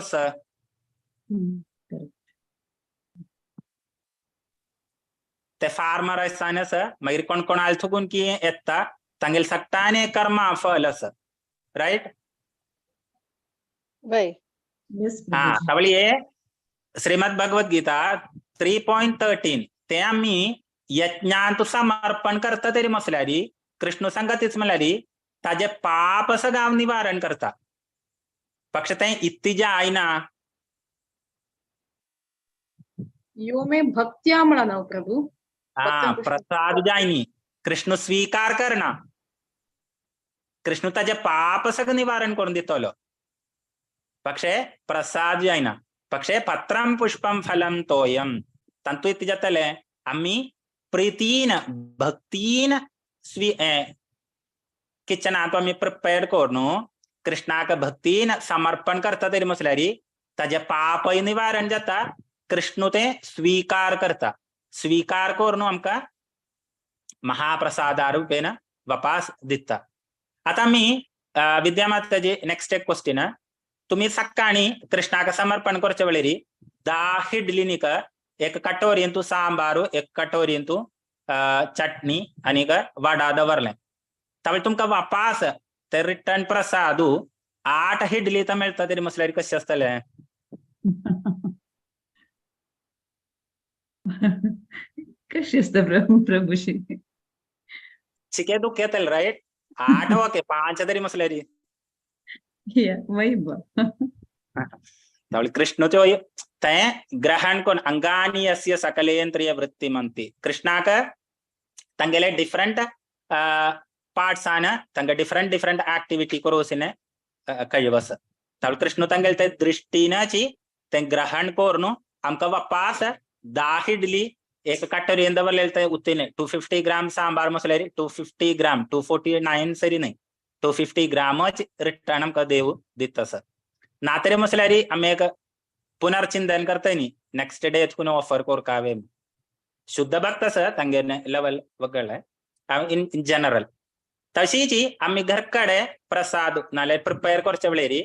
S1: ते फार्मर असतानाच मागीर कोण कोणाला थुकून की येता तांगेल सक्ताने कर्मा फल अस राईट.
S4: वय
S1: तवळी श्रीमद भगवत गीता 3.13 ते आम्ही यज्ञांतु समर्पण करता तरी मसल्यारी कृष्ण संगतीच म्हळ्यारी ताजे पाप असं गाव निवारण करता पक्ष ते इत्तीजा आईना
S5: यो में भक्त्या म्हणा ना प्रभु.
S1: प्रसाद जायनी कृष्ण स्वीकार करना कृष्ण ताजे पाप सगळं निवारण करून दितलो पक्षे प्रसाद जायना पक्षे पत्रम पुष्पम फलम तोयम तंतु इत्ती जातले आम्ही प्रीतीन भक्तीन किचनात आम्ही प्रिपेअर करून कृष्णाक भक्तीन समर्पण करता तरी मसल्यारी ताजे पापय निवारण जाता कृष्ण ते स्वीकार करता स्वीकार करून आमका महाप्रसादा रूपेन वापास दिता. आता मी विद्यामाताजी नेक्स्ट एक क्वेश्चन तुम्ही सकाळी कृष्णाक समर्पण करच्या वेळेरी 10 इडलीनिक एक कटोरियंतू सांबारू एक कटोरियंतू चटणी आणि वडा दवरले त्यावेळी तुमका वापास ते रिटर्न प्रसादू 8 इडली तर मिळतं तरी मसल्यारी कशी असतले
S2: कशी असतं प्रभूशी
S1: चिके दुःख येतील राईट 8 ओके 5 तरी मसल्यारी
S2: वही
S1: त्यावेळी कृष्णचो ते ग्रहण कोण अंगानी अस्य सकलेंद्रिय वृत्ती म्हणते कृष्णाक तंगेले डिफरंट पार्ट्स आना तंग डिफरंट डिफरंट ऍक्टिव्हिटी करोसिने കഴിവസ് त्यावेळी कृष्ण तंगेल ते दृष्टीनाची ते ग्रहण कोरनु आमका वापास 10 इडली एक कटोरी ಎಂದವಲ್ಲ ಉತ್ತಿನೆ 250 ग्राम सांबार मसलेरी 250 ग्राम 249 सरी नाही 250 ग्रामच रिटर्न आमका देऊ दितस नातरे मसलेरी आम्ही एक पुनर्चिंतन करता नी नेक्स्ट डे कुणी ऑफर कोर कावे शुद्ध भक्तस तंगे लेवल वगळलाय इन जनरल तशीची आम्ही घरकडे प्रसाद नाले प्रिपेअर करच्या वेळेरी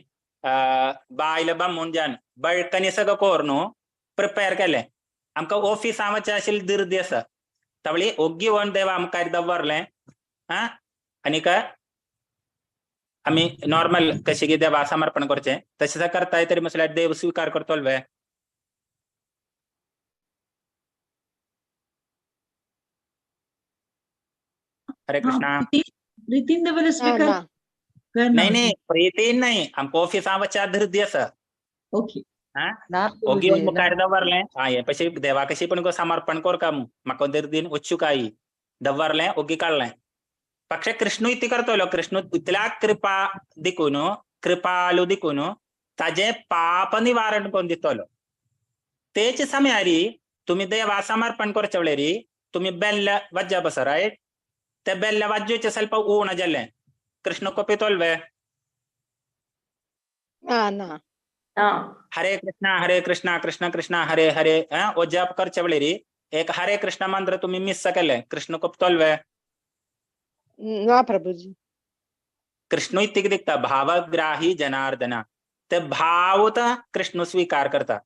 S1: बायल बामून जान बळकनी सगळं कोरनु प्रिपेअर केले आमका ऑफिस आमचे असेल दिर्दिस त्यावेळी ओग्गी वन देवा आमका दवरले आणि का आम्ही नॉर्मल कशी की देवा समर्पण करचे तसे करताय तरी मसल्या देव स्वीकार करतो वे हरे कृष्णा
S2: प्रीतीन देवाला स्वीकार
S1: नाही नाही प्रीतीन नाही आमका ऑफिस आमच्या दिर्दिस
S2: ओके
S1: ओगी मुखार दवरले ये पशी देवा कशी पण समर्पण कोर का म्हाका दिन उत्सुकाई दवरले ओगी काढले पक्ष कृष्ण इति करतलो कृष्ण इतल्या कृपा दिकून कृपालू दिकून ताजे पाप निवारण कोण दितलो तेच समयारी तुम्ही देवा समर्पण करच्या वेळेरी तुम्ही बेल्ल वज्जा बस राईट ते बेल्ल वज्जूचे ಸ್ವಲ್ಪ ऊण जल्ले कृष्ण कोपितोल्वे हरे कृष्णा कृष्ण कृष्ण हरे हरे ओ जप करच्या वेळेरी एक हरे कृष्ण मंत्र तुम्ही मिस केले कृष्ण कोपतोल्वे
S4: ना प्रभुजी
S1: कृष्ण इतके दिखता भावग्राही जनार्दना ते भावत कृष्ण स्वीकार करता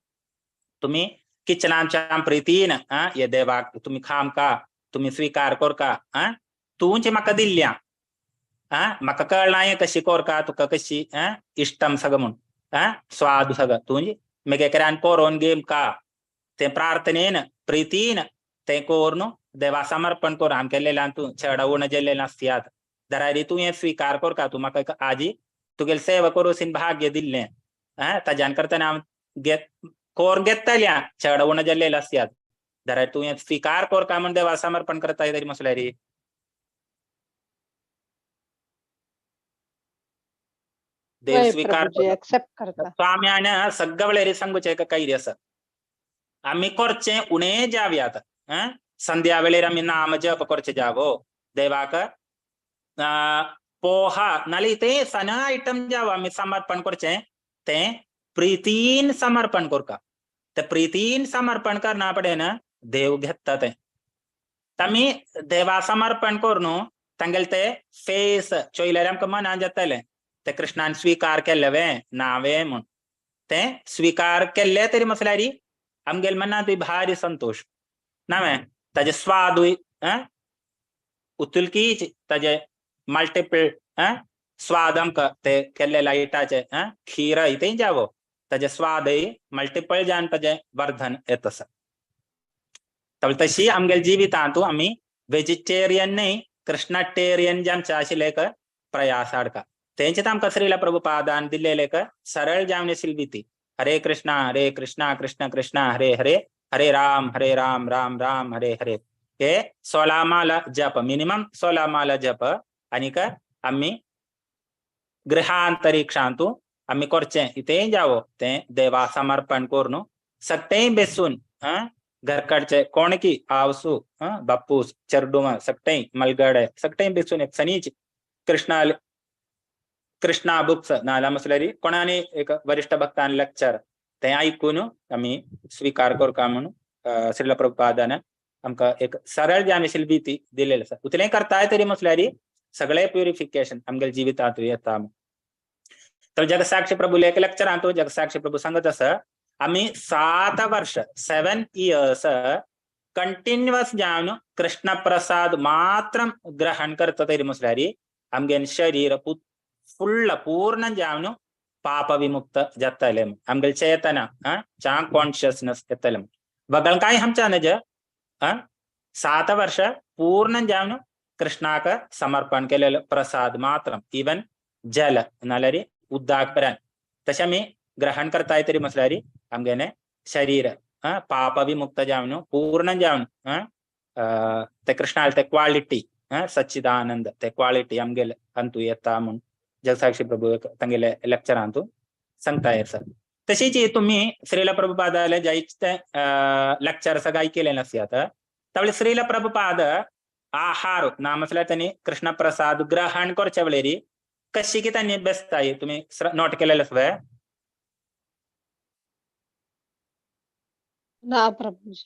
S1: तुम्ही किचनाच्या प्रीतीन ये देवा तुम्ही खाम का तुम्ही स्वीकार कोर का तुमचे म्हाका दिल्ल्या म्हाका कळनाय कशी कोर का तुका कशी इष्टम सगळं म्हणून स्वाद सगळं तुझी मेकेकरान कोरोन गेम का ते प्रार्थनेन प्रीतीन ते कोरनु देवा समर्पण कोर आम केलेला तू चढवून जेलेला असतात दरारी तू हे स्वीकार कोर का तू म्हाका आजी तुगेल सेवा करूसीन भाग्य दिल्ले ताज्यान करताना कोर घेतल्या चढवून जेलेला असतात दरारी तू हे स्वीकार कोर का म्हणून देवा समर्पण करता तरी मसल्यारी देव स्वीकार स्वाम्यान सगळं वेळेरी सांगूचे काही असं आम्ही करचे उणे जाव्यात संध्या वेळेर आम्ही नाम जप करचे जावो देवाक पोहा नाली ते सना आयटम जावं आम्ही समर्पण करचे ते प्रीतीन समर्पण कर का ते प्रीतीन समर्पण करना पडेन देव घेता ते आम्ही देवा समर्पण करून तांगेल ते फेस चोयल्यार आमकां मनान जातले ते कृष्णान स्वीकार केल्ले नावे म्हण ते स्वीकार केल्ले तरी मसल्यारी आमगेल मनात भारी संतोष नावे ताजे स्वादूय उतुलकीच ताजे मल्टिपल स्वाद आमकां ते केल्लेल्या इटाचे खीर इथे जावो ताजे स्वादय मल्टिपल जान ताजे वर्धन येतस तशी आमगेल जिवितांतू आम्ही वेजिटेरियन नाही कृष्णाटेरियन जामचे आशिल्ले एक प्रयास हाडका तेंचे आमकां श्रीला प्रभुपादान दिल्लेले एक सरळ जावन सिलबिती हरे कृष्णा कृष्ण कृष्ण हरे हरे हरे राम राम राम हरे हरे हे 16 माला जप मिनिमम 16 माला जप आणि आम्ही गृहांतरिक्षांतू आम्ही करचे इथे जावो ते देवा समर्पण करून सकटे बेसून घरकडचे कोणकी आवसू बापूस चरडुमा सकटे मलगडे सकटे बेसून एक सनीच कृष्णा बुक्स नाला मसल्यारी कोणाने एक वरिष्ठ भक्तान लेक्चर ते ऐकून आम्ही स्वीकार करू का म्हणून श्रीला प्रभुपादान आमका एक सरळ जामीशील भीती दिलेली आसा उतले करताय तरी मसल्यारी सगळे प्युरिफिकेशन आमगेल जिवितात येता तर जगसाक्षी प्रभू एक लेक्चर आणतो जगसाक्षी प्रभू सांगत असं आम्ही 7 वर्ष 7 years कंटिन्युअस जावन कृष्ण प्रसाद मात्र ग्रहण करता तरी मुसलारी आमगे शरीर फुल पूर्ण जावन पाप विमुक्त जत्तलेम आमगे चेतना चा कॉन्शियसनेस एतलेम बगल काय हम चाने ज 7 वर्ष पूर्ण जावन कृष्णाक समर्पण केलेलं प्रसाद मात्र इवन जल नालरी उद्दाक पर्यंत तशा मी ग्रहण करताय तरी मसलारी आमगेने शरीर पाप विमुक्त जावन पूर्ण जावन ते कृष्णाल ते क्वालिटी सच्चिदानंद ते क्वालिटी आमगेल अंतू येता म्हणून जगसाक्षी प्रभू तंगेले लेक्चर आणतो सांगताय सर तशीच तुम्ही श्रील प्रभुपादाला जायचे लेक्चर सगळी केले नसते आता त्यावेळी श्रील प्रभुपाद आहार नामसला त्यांनी कृष्ण प्रसाद ग्रहण करच्या वेळेरी कशी की त्यांनी बेस्ट आहे तुम्ही नोट केलेलं सवय
S4: ना प्रभूजी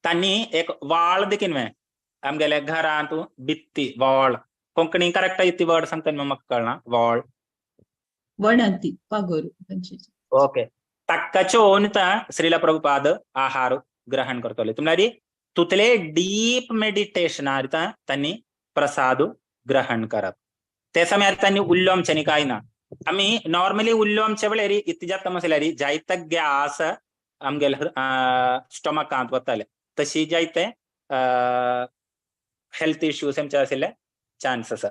S1: त्यांनी एक वाळ देखील वे आमगेले घरांत बित्ती वाळ कोंकणी करेक्ट आहे ती वर्ड सांगता मग कळना वाळ
S2: वणंती पागोरू
S1: ओके तक्कचोन श्रीला प्रभुपाद आहार ग्रहण करतले तुम्हाला तुतले डीप मेडिटेशन त्यांनी प्रसाद ग्रहण करत ते समय त्यांनी उल्लोमचनी काय ना आम्ही नॉर्मली उल्लोमच्या वेळेरी इतजात मसल्यारी जायत गॅस आमगेल स्टोमकांत वताले तशी जायते हेल्थ इश्यूज आमचे आशिल्ले चान्सेस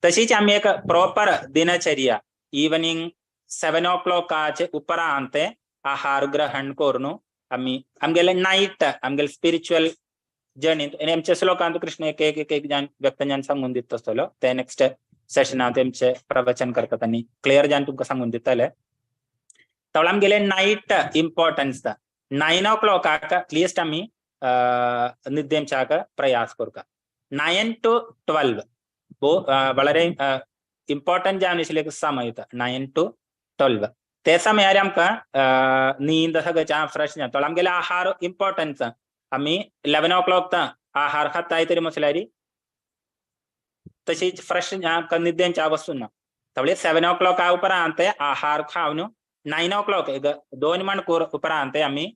S1: तशीच आम्ही एक प्रॉपर दिनचर्या इवनिंग 7 o'clock उपरांत आहार ग्रहण करून आम्ही आमगेले नाईट आमगेल स्पिरिच्युअल जर्नी आमच्या श्लोकांत कृष्ण एक जाण व्यक्तज्ञान सांगून दित असतलो ते नेक्स्ट सेशनात तेमचे प्रवचन करतात आणि क्लियर जाण तुमकां सांगून दितले तवळ आमगेले नाईट इम्पॉर्टन्स 9 o'clock अटलिस्ट आम्ही निद्देंचाक प्रयास करता 9 to 12 വളരെ इम्पॉर्टंट जावन समय 9 to 12 ते समयार आमकां नींद सगळ्यां फ्रेश जाता आमगेले आहार इम्पॉर्टन्स आम्ही 11 o'clock आहार खाताय तरी मसल्यारी तशीच फ्रेश निद्देंच्या वस्तूंना तवळे 7 o'clock उपरांत आहार खावन 9 o'clock 2 मणकूर उपरांत आम्ही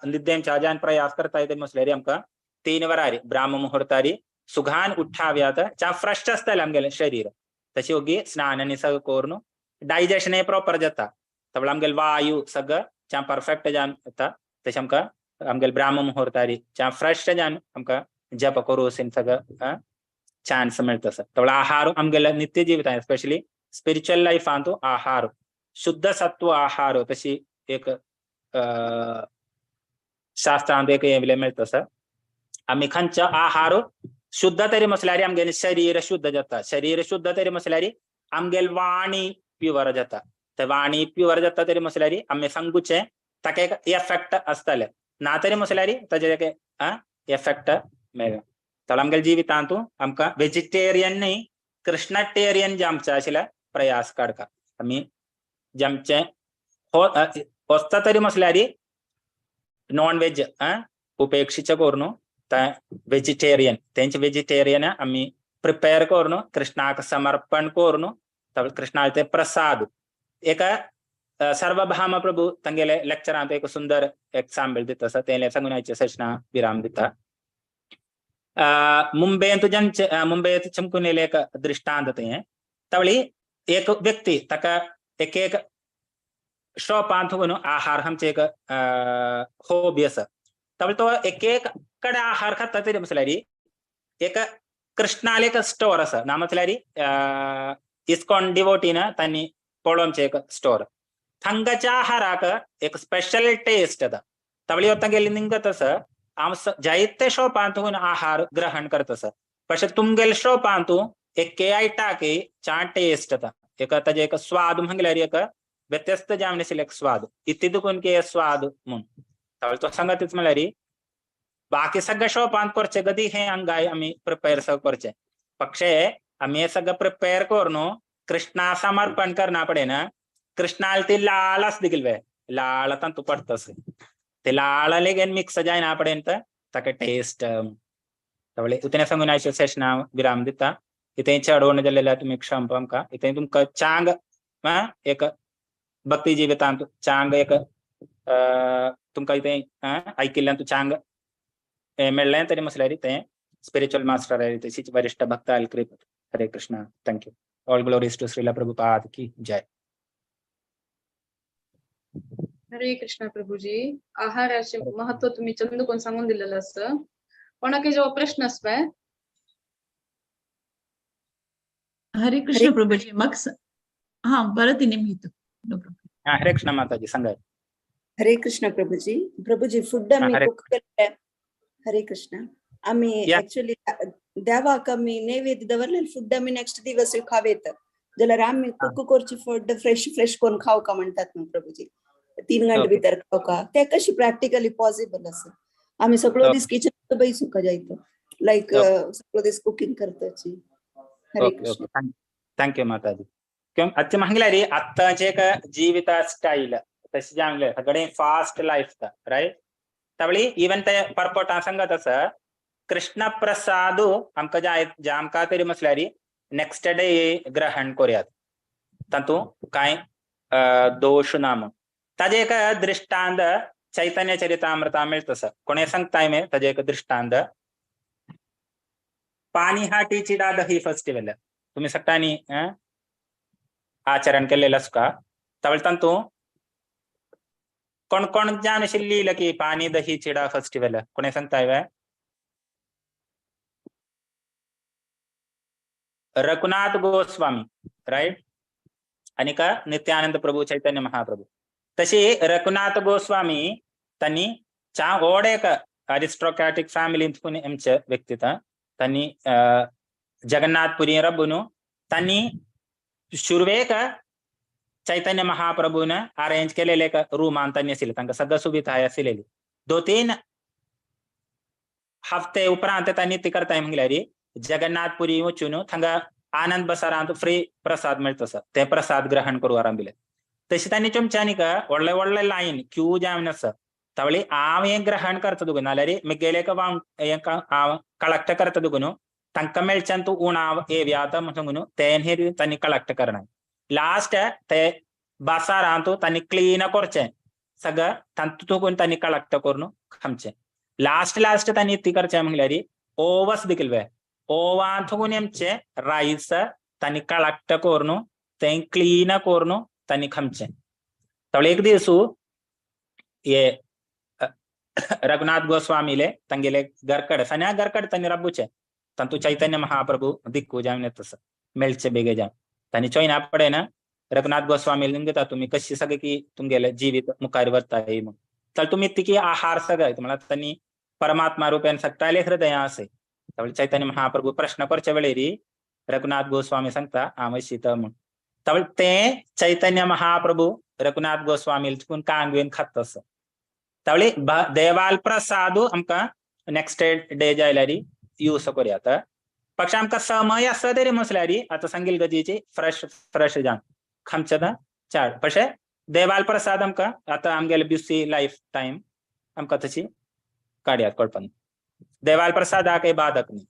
S1: निद्देंच्या जान प्रयास करताय तरी मसल्यारी आमकां 3 वरारी ब्राह्म मुहूर्तारी सुघान उठाव्यात च्या फ्रेश आसतलें आमगेलें शरीर तशी ओगी स्नान आनी सगळं करून डायजेशन प्रॉपर जाता तवळ आमगेल वायू सगळं च्या परफेक्ट जान जाता तशें आमकां आमगेल ब्राह्म मुहूर्तारी च्या फ्रेश जान आमकां जप करून सगळं चान्स मेळटा तवळ आहार आमगेल्या नित्य जिवितांत स्पेशली स्पिरिच्युअल लायफांत आहार शुद्ध सत्व आहार तशी एक शास्त्रांत एक मेळटा आम्ही खंयचो आहार शुद्ध तरी मसल्यारी आमगेलें शरीर शुद्ध जाता शरीर शुद्ध तरी मसल्यारी आमगेल वाणी प्युअर जाता ते वाणी प्युअर जाता तरी मसल्यारी आमी सांगूचे ताका एक इफेक्ट आसतले ना तरी मसल्यारी ताजे एक इफेक्ट मेळना तर आमगेल्या जिवितांत आमकां वेजिटेरियन न्ही कृष्णटेरियन जे आमचे आशिल्ले प्रयास काडका आमी जे आमचे वचता तरी मसल्यारी नॉन वेज उपेक्षिचे करून वेजिटेरियन तेंचे वेजिटेरियन आम्ही प्रिपेअर करून कृष्णाक समर्पण करून कृष्णाचे ते प्रसाद एक सर्वभाम प्रभू तंगेले लेक्चरांत एक सुंदर एक्झाम्पल दिता आसा तेले सांगून सेशना विराम दिता मुंबईत चमकून येयले एक दृष्टांत ते तवळी एक व्यक्ती ताका एक शॉपांत वचून आहार आमचे एक हॉबी आसा तवळ तो एक कडे आहार खाता तरी मसल्यारी एक कृष्णाले एक स्टोर आसा ना मसल्यारी इस्कॉन डिवोटीन तांणी पळोवनचे एक स्टोर थंगाच्या आहाराक एक स्पेशल टेस्ट येता तवळी वता गेली निंगत आसा हांव जायते शॉपांत वचून आहार ग्रहण करता आसा पण तुमगेले शॉपांत एके आयटाक च्या टेस्ट येता एक ताजे एक स्वाद म्हटल्यार एक व्यत्यस्त जावन आशिल्ले एक स्वाद इतले दुखून की स्वाद म्हूण तवळ तो सांगतच म्हळ्यार बाकी सगळ्या शॉपांत करचे कधी हे अंगाय आम्ही प्रिपेअर करचे पक्षे आम्ही हे सगळं प्रिपेअर करून कृष्णा समर्पण करना पडेन कृष्णाला ते लाल आसता वे लाल तांतू पडता ते लाल लेगेन मिक्स जायना पडेन ताका टेस्ट तवळे उतने सांगून आयच्या सेशन विराम दिता इथे चढवणं झालेला तुम्ही क्षमप आमका इथे तुमका चांग एक भक्ती जिवितांत चांग एक तुमका इथे ऐकिल्ल्यान तू चांग मेळ्ळें तरी म्हसल्यार ते स्पिरिच्युअल मास्टर आहे ते वरिष्ठ भक्त अलकृत Hare Krishna thank you all glories to Srila Prabhupada की जय
S5: हरे कृष्ण प्रभूजी आहाराचे महत्व तुम्ही चंदकोन सांगून दिलेलं असतं कोणाके जेव्हा प्रश्न असवाय
S2: हरे कृष्ण प्रभूजी मग हा परत निमित्त नो प्रॉब्लेम
S1: हरे कृष्ण माताजी सांगा
S7: हरे कृष्ण प्रभूजी फूड आम्ही
S1: हरे-
S7: कुक केले हरे कृष्ण आम्ही
S1: Yeah.
S7: ऍक्च्युअली देवाक आम्ही नैवेद्य दवरलेले फूड आम्ही नेक्स्ट दिवस खावेत जाल्यार आम्ही कुक करची फूड फ्रेश कोण खावका म्हणतात न्हू प्रभूजी 3 घंटे
S1: Okay.
S7: भितर खावका ते कशी प्रॅक्टिकली पॉसिबल आसा आम्ही सगळो
S1: Okay.
S7: दीस किचन बैसुका जायतो लाईक सगळो दीस कुकिंग करताची हरे
S1: ओके
S7: कृष्ण
S1: ओके थँक्यू माताजी किंवा अच्छे म्हंगल्यारी आत्ताचे एक जीवित स्टाईल तशी जांगले सगळे फास्ट लाईफ राईट त्यावेळी इवन ते पर्पट सांगत असं कृष्ण प्रसाद आमका जे आमका तरी म्हसल्यारी नेक्स्ट डे ग्रहण करूयात तातू काय दोष नाम ताजे एक दृष्टांत चैतन्य चरितामृता मिळतस कोणे सांगताय मे ताजे एक दृष्टांत पाणी हाटी चिडा दही फेस्टिवल तुम्ही सगळ्यांनी आचरण केलेलं का त्यावेळी तातू कोण कोण जाण लिहिलं की पाणी दही चिडा फेस्टिवल कोणी सांगताय वे रघुनाथ गोस्वामी राईट आणि का नित्यानंद प्रभू चैतन्य महाप्रभू तशी रघुनाथ गोस्वामी त्यांनी चा ओढ एक अरिस्टोक्रेटिक फॅमिली एमचे व्यक्तित त्यांनी जगन्नाथपुरी रब्बुनु त्यांनी शुरुवेक चैतन्य महाप्रभून अरेंज केलेले एक रूम त्यांनी असेल तांका सगळं सुविधा असलेली 2-3 हफ्ते उपरांत त्यांनी ती करताय म्हटल्यारी जगन्नाथपुरी वचून थंगा आनंद बसारांत फ्री प्रसाद मिळतस ते प्रसाद ग्रहण करू आरंभिले तशी त्यांनी चमच्यानी का ಒಳ್ಳೆ ಒಳ್ಳೆ लाईन क्यू जामनस तवळी आव हे ग्रहण करतदुगु नाल्यारी मी गेले का वांग कलेक्ट करतदुगुनु तंक मेळचंतु उणाव ए व्यात म्हणून तेन हे त्यांनी कलेक्ट करणार लास्ट ते बासारांतू त्यांनी क्लीन करचे सगळं तंतुकून त्यांनी कलेक्ट करून खमचे लास्ट त्यांनी ती करचे म्हटल्यारी ओवस देखील वे ओवांथून एमचे राईस त्यांनी कलेक्ट करून ते क्लीन करून त्यांनी खमचे तवळे एक दिवस ये रघुनाथ गोस्वामीले तंगेले गरकड सन्या गरकड त्यांनी रब्बूचे तंतु चैतन्य महाप्रभू दिक्कू जामने तस मेळचे बेगे जाम त्यांनी चोईना पडे ना रघुनाथ गोस्वामी लिंगता तुम्ही कशी सगळे की तुमगेले जीवित मुखारी वर्ताय मग तर तुम्ही तिकी आहार सगळं तुम्हाला त्यांनी परमात्मा रूपेन सगळ्याले हृदय असे त्यावेळी चैतन्य महाप्रभू प्रश्न करच्या वेळेरी रघुनाथ गोस्वामी सांगता आमशीत म्हणून त्यावेळी ते चैतन्य महाप्रभू रघुनाथ गोस्वामी चुकून कांगवेन खात असं त्यावेळी देवाल प्रसादू आमका नेक्स्ट डे जायल्यारी यूज करूयात पक्ष आमका समय असं तरी म्हसल्यारी आता सांगील गतीची फ्रेश जाण खमचद चाड पशे देवाल प्रसाद आमका आता आमगेले ब्युसी लाईफ टाइम आमका तशी काढयात कळपन देवाल प्रसाद हा काही बाधक नाही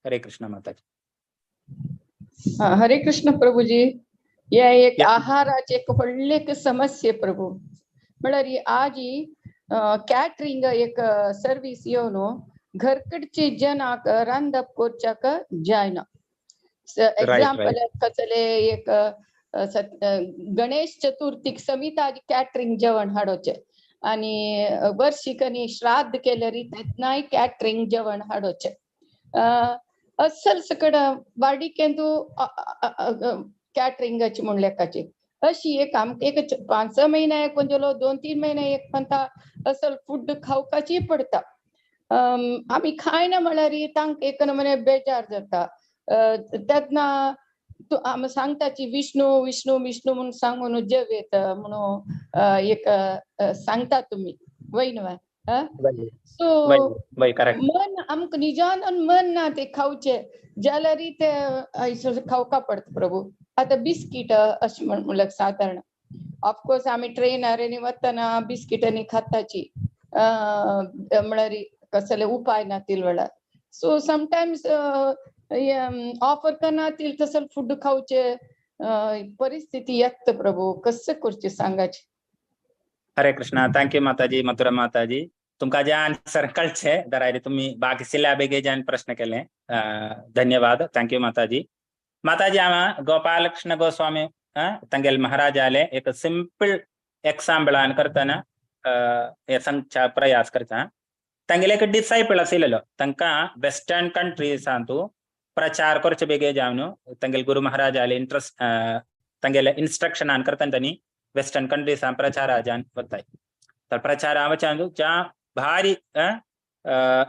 S1: हरे कृष्ण माताजी
S6: हरे कृष्ण प्रभूजी या एक
S1: या.
S6: आहाराचे एक व्हडले एक समस्ये प्रभू म्हळ्यार आज कॅटरिंग एक सर्विस येवन घरकडचे जनाक रांदप करच्याक जायना एग्जाम्पल कसले एक गणेश चतुर्थीक समिता कॅटरिंग जेवण हाडोचे आणि वर्षिकनी श्राद्ध केल्यारी तेतनाय कॅटरिंग जेवण हाडोचे अस्सल सकड वाडिकेंदू कॅटरिंगाची म्हण लेखाची अशी एक एक 5-6 महिने एक पंजलो 2-3 महिने एक पंता असल फूड खावपाची पडता आम्ही खायना म्हळ्यार तांक एक नमुने बेजार जाता तेदना आम सांगताची विष्णू विष्णू विष्णू म्हणून सांगून जेवेत म्हणून एक सांगता तुम्ही वय न्हय सो मन आमक निजान मन ना ते खावचे जाल्यार ते खावका पडता प्रभू आता बिस्किट अशी म्हणल्यार साधारण ऑफकोर्स आम्ही ट्रेनर वतना बिस्किटांनी खाताची म्हळ्यार कसले उपाय नातील वेळार सो समटाइम्स ऑफर करनातील तसं फूड खाऊचे परिस्थिती येत प्रभू कसं करचे सांगाचे.
S1: हरे कृष्णा. थँक्यू माताजी, मथुरा माताजी. तुमका जे आन्सर कळचे दरायरी तुम्ही बाकी सिल्या बेगे जे प्रश्न केले. धन्यवाद. थँक्यू माताजी. माताजी आम्हा गोपालकृष्ण गोस्वामी तंगेल महाराज आले एक सिंपल एक्झाम्पल आन करताना संगचा प्रयास करता. तंगेले एक डिसायपल आशिल्लो तंका वेस्टर्न कंट्रीज तू प्रचार करचे बेगे जावन तंगेल गुरु महाराज आले इंट्रस्ट तंगेले इंस्ट्रक्शन आन करता तनी वेस्टर्न कंट्रीज प्रचार आजान बताई. तर प्रचार आवचांदू जा भारी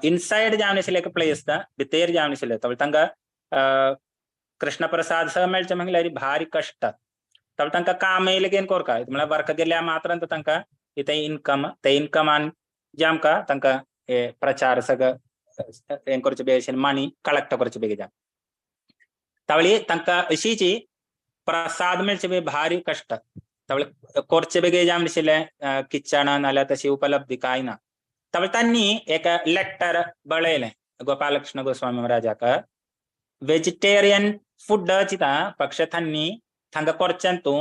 S1: इनसाइड जावने एक प्लेस था भितर जावने तब तंगा कृष्ण प्रसाद सह मेळचे मंगलारी भारी कष्ट तब तंका काम येलेगेन कोरका मला वर्क गेल्या मात्र तंका इथे इन्कम ते इन्कम आन जामका तंका प्रचार सग ಏನ್ ಕೊರ್ಚು ಬೇಷನ್ ಮನಿ ಕಲೆಕ್ಟ್ ಕೊರ್ಚು ಬೇಗ ಜಾಮ್ ತವಳಿ ತಂಕ ಇಶೀಚಿ प्रसाद मिळचे बे भारी कष्ट तवळे कोरचे बेगे जाम दिसले किचन नाल्या तशी उपलब्धी काय ना. तवळे त्यांनी एक लेटर बळयले गोपालकृष्ण गोस्वामी महाराजाक वेजिटेरियन फूड चिता पक्ष त्यांनी थंग कोरच्यांतू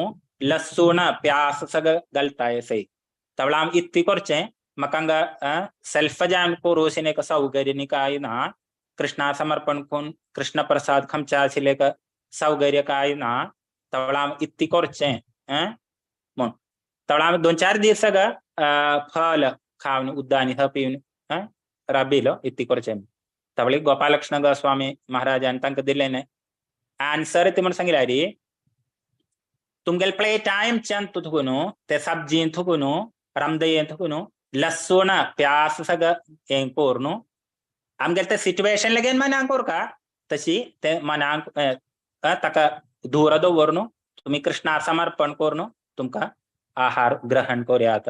S1: लसूण प्यास सगळं घालताय सई. तवळे आम इतकी कोरचे मकांग सेल्फ जाम कोरोसिन एक सौगर्य काय ना कृष्णा समर्पण कोण कृष्ण प्रसाद खमचा आशिले का सौगर्य काय ना तवळा इतकी कोरचे म्हण तवळा 2-4 दिवस फल खावन उद्दानी ह पिवन राबिलो इतकी कोरचे. तवळी गोपालकृष्ण गोस्वामी महाराजान तांका दिलेने आन्सर ते म्हण सांगिल्यारी तुमगेल प्ले टाइम चंद तुकुनो ते सब्जी तुकुनो रामदय तुकुनो लसूण प्यास सग हें कोरनो आमगेल ते सिच्युएशन लगेन मनांक कोरका तशी ते मनांक ताका दूर दवरनो तुम्ही कृष्णा समर्पण करनो तुमका आहार ग्रहण करूयात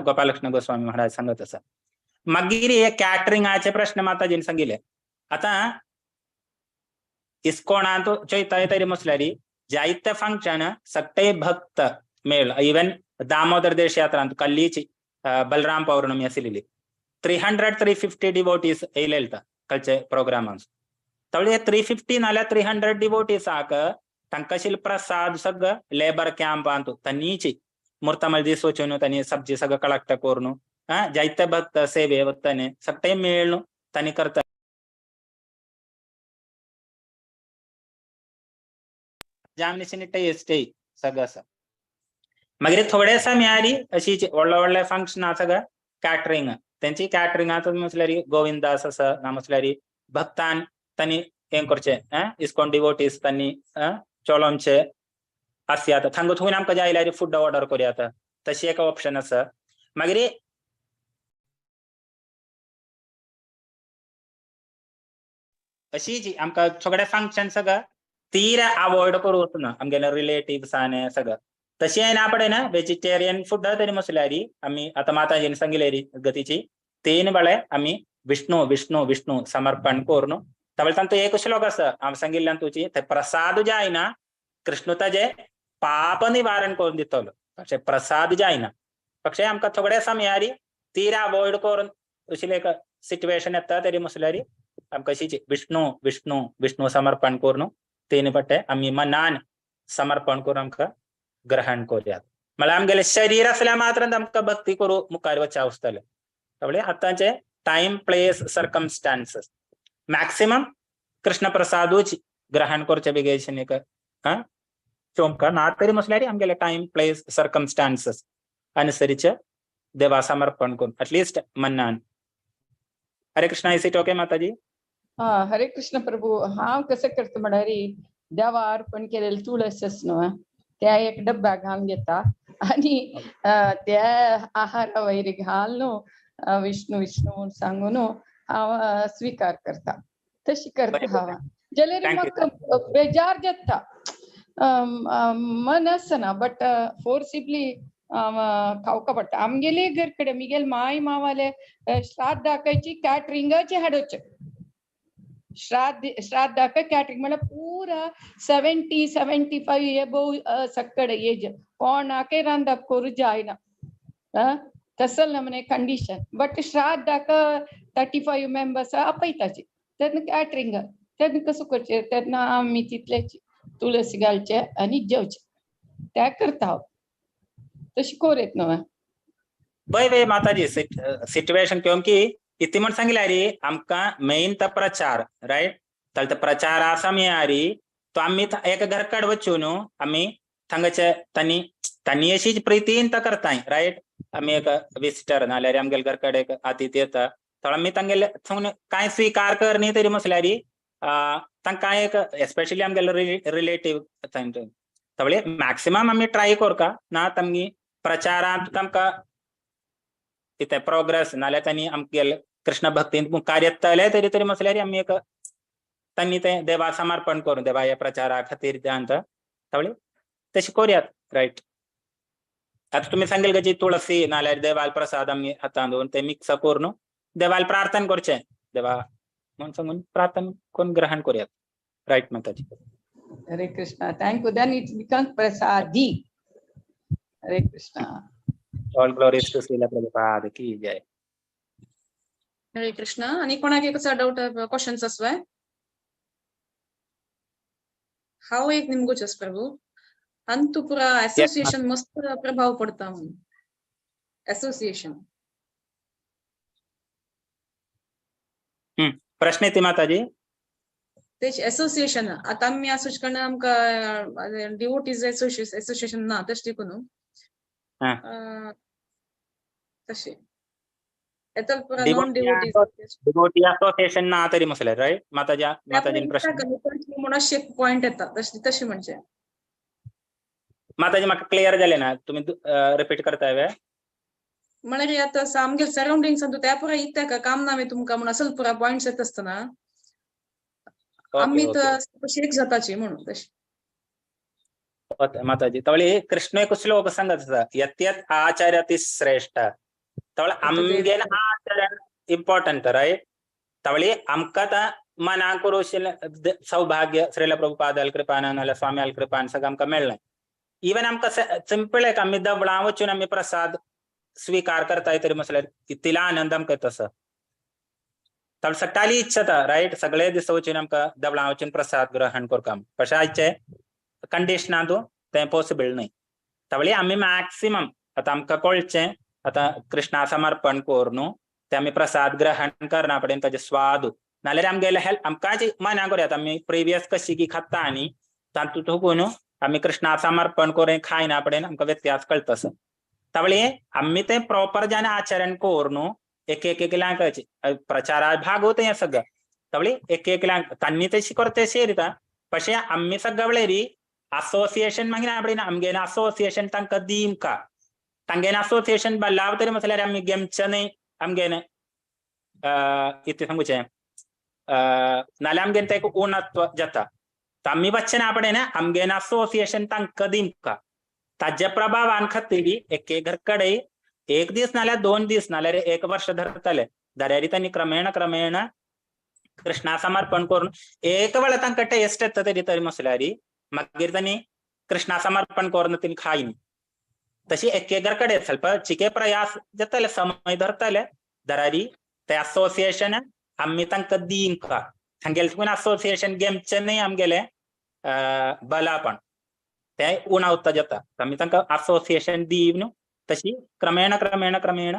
S1: गोपालकृष्ण गोस्वामी महाराज सांगत असा. मागीर हे कॅटरिंगाचे प्रश्न माताजीन सांगिले. आता इस्कोणांत चैतन्य तरी मसल्यारी जायते फंक्शन सगळे भक्त मेळ इवन दामोदर देश यात्रांत कल्लीची बलराम पौर्णमी आशिल्ली 300-350 डिवोटीज येयलेले कल्चे प्रोग्रामांस. तवळे 350 नाल्या 300 डिवोटीज आक तंकाशील प्रसाद सगळं लेबर कॅम्प अंतु तनीची मूर्तमल दिस वचून तनी सब्जी सगळं कलेक्ट कोरनु जायते भक्त सेवे वत्तने सगळे मेळनु तनी करता जामनिसिनी टेस्ट सगळं असं. मागीर थोडे समयारी अशीच व्हडले फंक्शन सगळं कॅटरिंग त्यांची कॅटरिंगात म्हटल्यार गोविंदास असं ना म्हटल्यार भक्तान तनी हें करचे इस्कॉन डिवोटीज तनी चोलोमचे आसयात थंग थंय आमकां जाय जाल्यार फूड ऑर्डर करूयात तशी एक ऑप्शन आसा. मागीर अशी जी आमकां सगळे फंक्शन सगळं तीर अवॉइड करू ना आमगेले रिलेटिव्स आनी सगळं तशी ना पडे ना वेजिटेरियन फूड तरी म्हटल्यार आमी आतां माताजीन सांगिल्ली गतीची 3 वेळे आमी विष्णू विष्णू विष्णू समर्पण करून तवळे तांतू एक श्लोक आसा हांव सांगिल्ल्यान तुजी ते प्रसाद जायना कृष्ण ताजे पाप निवारण करून दितलो പക്ഷെ प्रसाद जायना. പക്ഷെ आमकां थोडे समयार तीर अवॉइड करून अशी एक सिच्युएशन येता तरी म्हटल्यार आमकां अशीच विष्णू विष्णू विष्णू समर्पण करून 3 पट्टे आमी मनान समर्पण करून आमकां ग्रहण करूयात. म्हळ्यार आमगेले शरीर असल्या मात्र आमकां भक्ती करू मुखार वचचे आसतले. तवळे आतांचे time place circumstances maximum Krishna प्रसादूच ग्रहण करचे बेगेशन एक चोमका ना तरी म्हटल्यार आमगेले टाइम प्लेस सर्कमस्टान्सेस अनुसरीचे देवा समर्पण करून एटलीस्ट मनान. हरे कृष्णा. इज इट ओके माताजी?
S6: हरे कृष्ण प्रभू. हांव कसं करता म्हळ्यार देवा अर्पण केलेले तुळस न्हू त्या एक डब्बा घालून घेता आणि त्या आहारा वयर घालून विष्णू विष्णू सांगून हांव स्वीकार करता तशी करता हांव. जाल्यार म्हाका बेजार जाता मन आसना बट फोर्सिबली खावका पडटा. आमगेले घर कडेन आमगेले माय मावाले श्राद्ध दाखयची कॅटरिंगाची हाडोवचे श्राद्धाक कॅटरिंग म्हळ्यार पुरा 70-75 एबोव सकड एज कोणाके रांदप करू जायना तसल नमने कंडिशन. बट श्राद्धाक 35 मेंबर्स आपयताची तेन्ना कॅटरिंग तेन्ना कसं करचें तेन्ना आमी तितले तुळस घालचे आनी जेवचे त्या करता हांव तशी कोरेत न्हू
S1: वय वय माताजी सिच्युएशन क्योंकि इतनी म्हण सांगितलं रे आमका मेन तर प्रचार राईट तर प्रचार असा मी आरी तो आम्ही एक घरकड वचून आम्ही थंगचे तनी अशीच प्रीतीन तर करताय राईट आम्ही एक विजिटर नाल्यार आमगेल घरकड एक अतिथी येता तर आम्ही तांगेले काय स्वीकार करनी तरी म्हसल्यारी तांकां एक एस्पेशली आमगेल रिलेटिव तवळे मॅक्सिमम आम्ही ट्राय करका ना तांगी प्रचारांत तांकां इथे प्रोग्रेस नाल्यार त्यांनी आमगेल कृष्ण भक्तीन कार्य तले तरी तरी म्हसल्यार आम्ही एक त्यांनी ते देवा समर्पण करून देवा या प्रचारा खातीर जानत तवळे तशी करूयात राईट आता तुम्ही सांगेल का जी तुळसी नाल्यार देवाल प्रसाद आम्ही हातान दवरून ते मिक्स करून देवाल प्रार्थना करचे देवा म्हणून सांगून प्रार्थना करून ग्रहण करूयात राईट माताजी
S6: Hare Krishna thank you then it's become प्रसादी Hare Krishna
S1: all glories to Srila Prabhupada की जय
S5: हरे कृष्ण आणि कोणाक एक डाउट क्वेश्चन्स आसवाय हांव एक निमगोचस प्रभू अंतुपुरा एसोसिएशन मस्त प्रभाव पडता म्हणून एसोसिएशन
S1: प्रश्न येते माताजी
S5: तेच एसोसिएशन आता आम्ही असोच कारण आमकां डिवोटीज एसोसिएशन ना तशें करून तशें येतल पुरा नॉन
S1: डिवोटी असोसिएशन ना तरी म्हसल्यार राईट माताजीन प्रश्न
S5: म्हणून पॉइंट येता तशें म्हणजे
S1: माताजी म्हाका क्लियर जालें ना तुम्ही रिपीट करताय वे
S5: म्हळ्यार आता आमगे सराउंडिंग्स त्या पुरा इत्या काम नामे तुमकां म्हणून असल पुरा पॉइंट्स येत आसतना आम्ही तर शेक जाताची म्हणून तशी
S1: माताजी तवळी कृष्ण एक श्लोक सांगत आसा यत्यत आचर्यति श्रेष्ठ तवळ आमगेन आचरण इम्पॉर्टंट राईट तवळी आमकां मना करूशील सौभाग्य श्रीला प्रभुपादाल कृपान नाल्यार स्वाम्याल कृपान सगळं आमकां मेळ्ळें इवन आमकां सिंपल एक आम्ही दवळा वचून आम्ही प्रसाद स्वीकार करताय तरी म्हसल्यार तिला आनंद आमकां तसो तर सकाळी इच्छा राईट सगळे दिस वचून आमकां दवळा वचून प्रसाद ग्रहण करता कशें आयचे कंडिशनांत तें पॉसिबल न्हय तवळी आम्ही मॅक्सिमम आता आमकां कळचें आता कृष्णा समर्पण करून ते आम्ही प्रसाद ग्रहण करना पडेन ताजे स्वाद नाल्यार आमगेले हेल्थ आमकां मना करूयात आम्ही प्रिवियस कशी की खाता आनी तातूंत ठोकून आम्ही कृष्णा समर्पण करून खायना पडेन आमकां व्यत्यास कळटस तवळे आम्ही ते प्रॉपर जेन्ना आचरण करून एक एकल्यांक प्रचारा भाग होते हें सगळं तवळे एक एकल्यांक तांणी तशी करते शेरिता पशे आम्ही सगळे वेळेरी असोसिएशन मागीर पडेन आमगेन असोसिएशन तांकां दिमका तांगेन असोसिएशन लाव तरी म्हटल्यार आमी गेमचे न्हय आमगेन इतलें सांगूचें नाल्यार आमगेन ते एक उणत्व जाता आम्ही बच्चे ना पडेन आमगेन असोसिएशन तांकां दिमका ताज्या प्रभावान खातीर एक घरकडे एक दीस नाल्यार 2 दीस नाल्यार 1 वर्ष धरतले दर्यारी तांणी क्रमेण क्रमेण कृष्णा समर्पण करून एक वेळ तांकां टेस्ट येता तरी म्हसल्यार मागीर तांणी कृष्णा समर्पण करून तांणी खायनी तशी एक घरकडे ಸ್ವಲ್ಪ चिके प्रयास जातले समय धरतले दरारी ते असोसिएशन आम्ही तांकां दिमका तांगेले असोसिएशन गेमचे न्हय आमगेले बलापण ते उणावता जाता आम्ही तांकां असोसिएशन दिवन तशी क्रमेण क्रमेण क्रमेण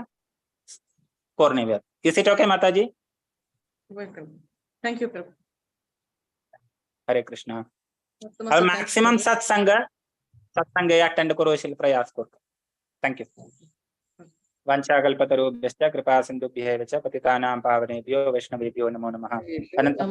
S1: करून येवया इज इट ओके माताजी
S5: वेलकम थँक्यू प्रभू
S1: हरे कृष्णा मॅक्सिमम सत्संग अटेंड करूशील प्रयास करतो थँक्यू वाञ्छाकल्पतरुभ्यश्च कृपा सिन्धुभ्यः एव च पतितानां पावनेभ्यो वैष्णवेभ्यो नमो नमः अनंत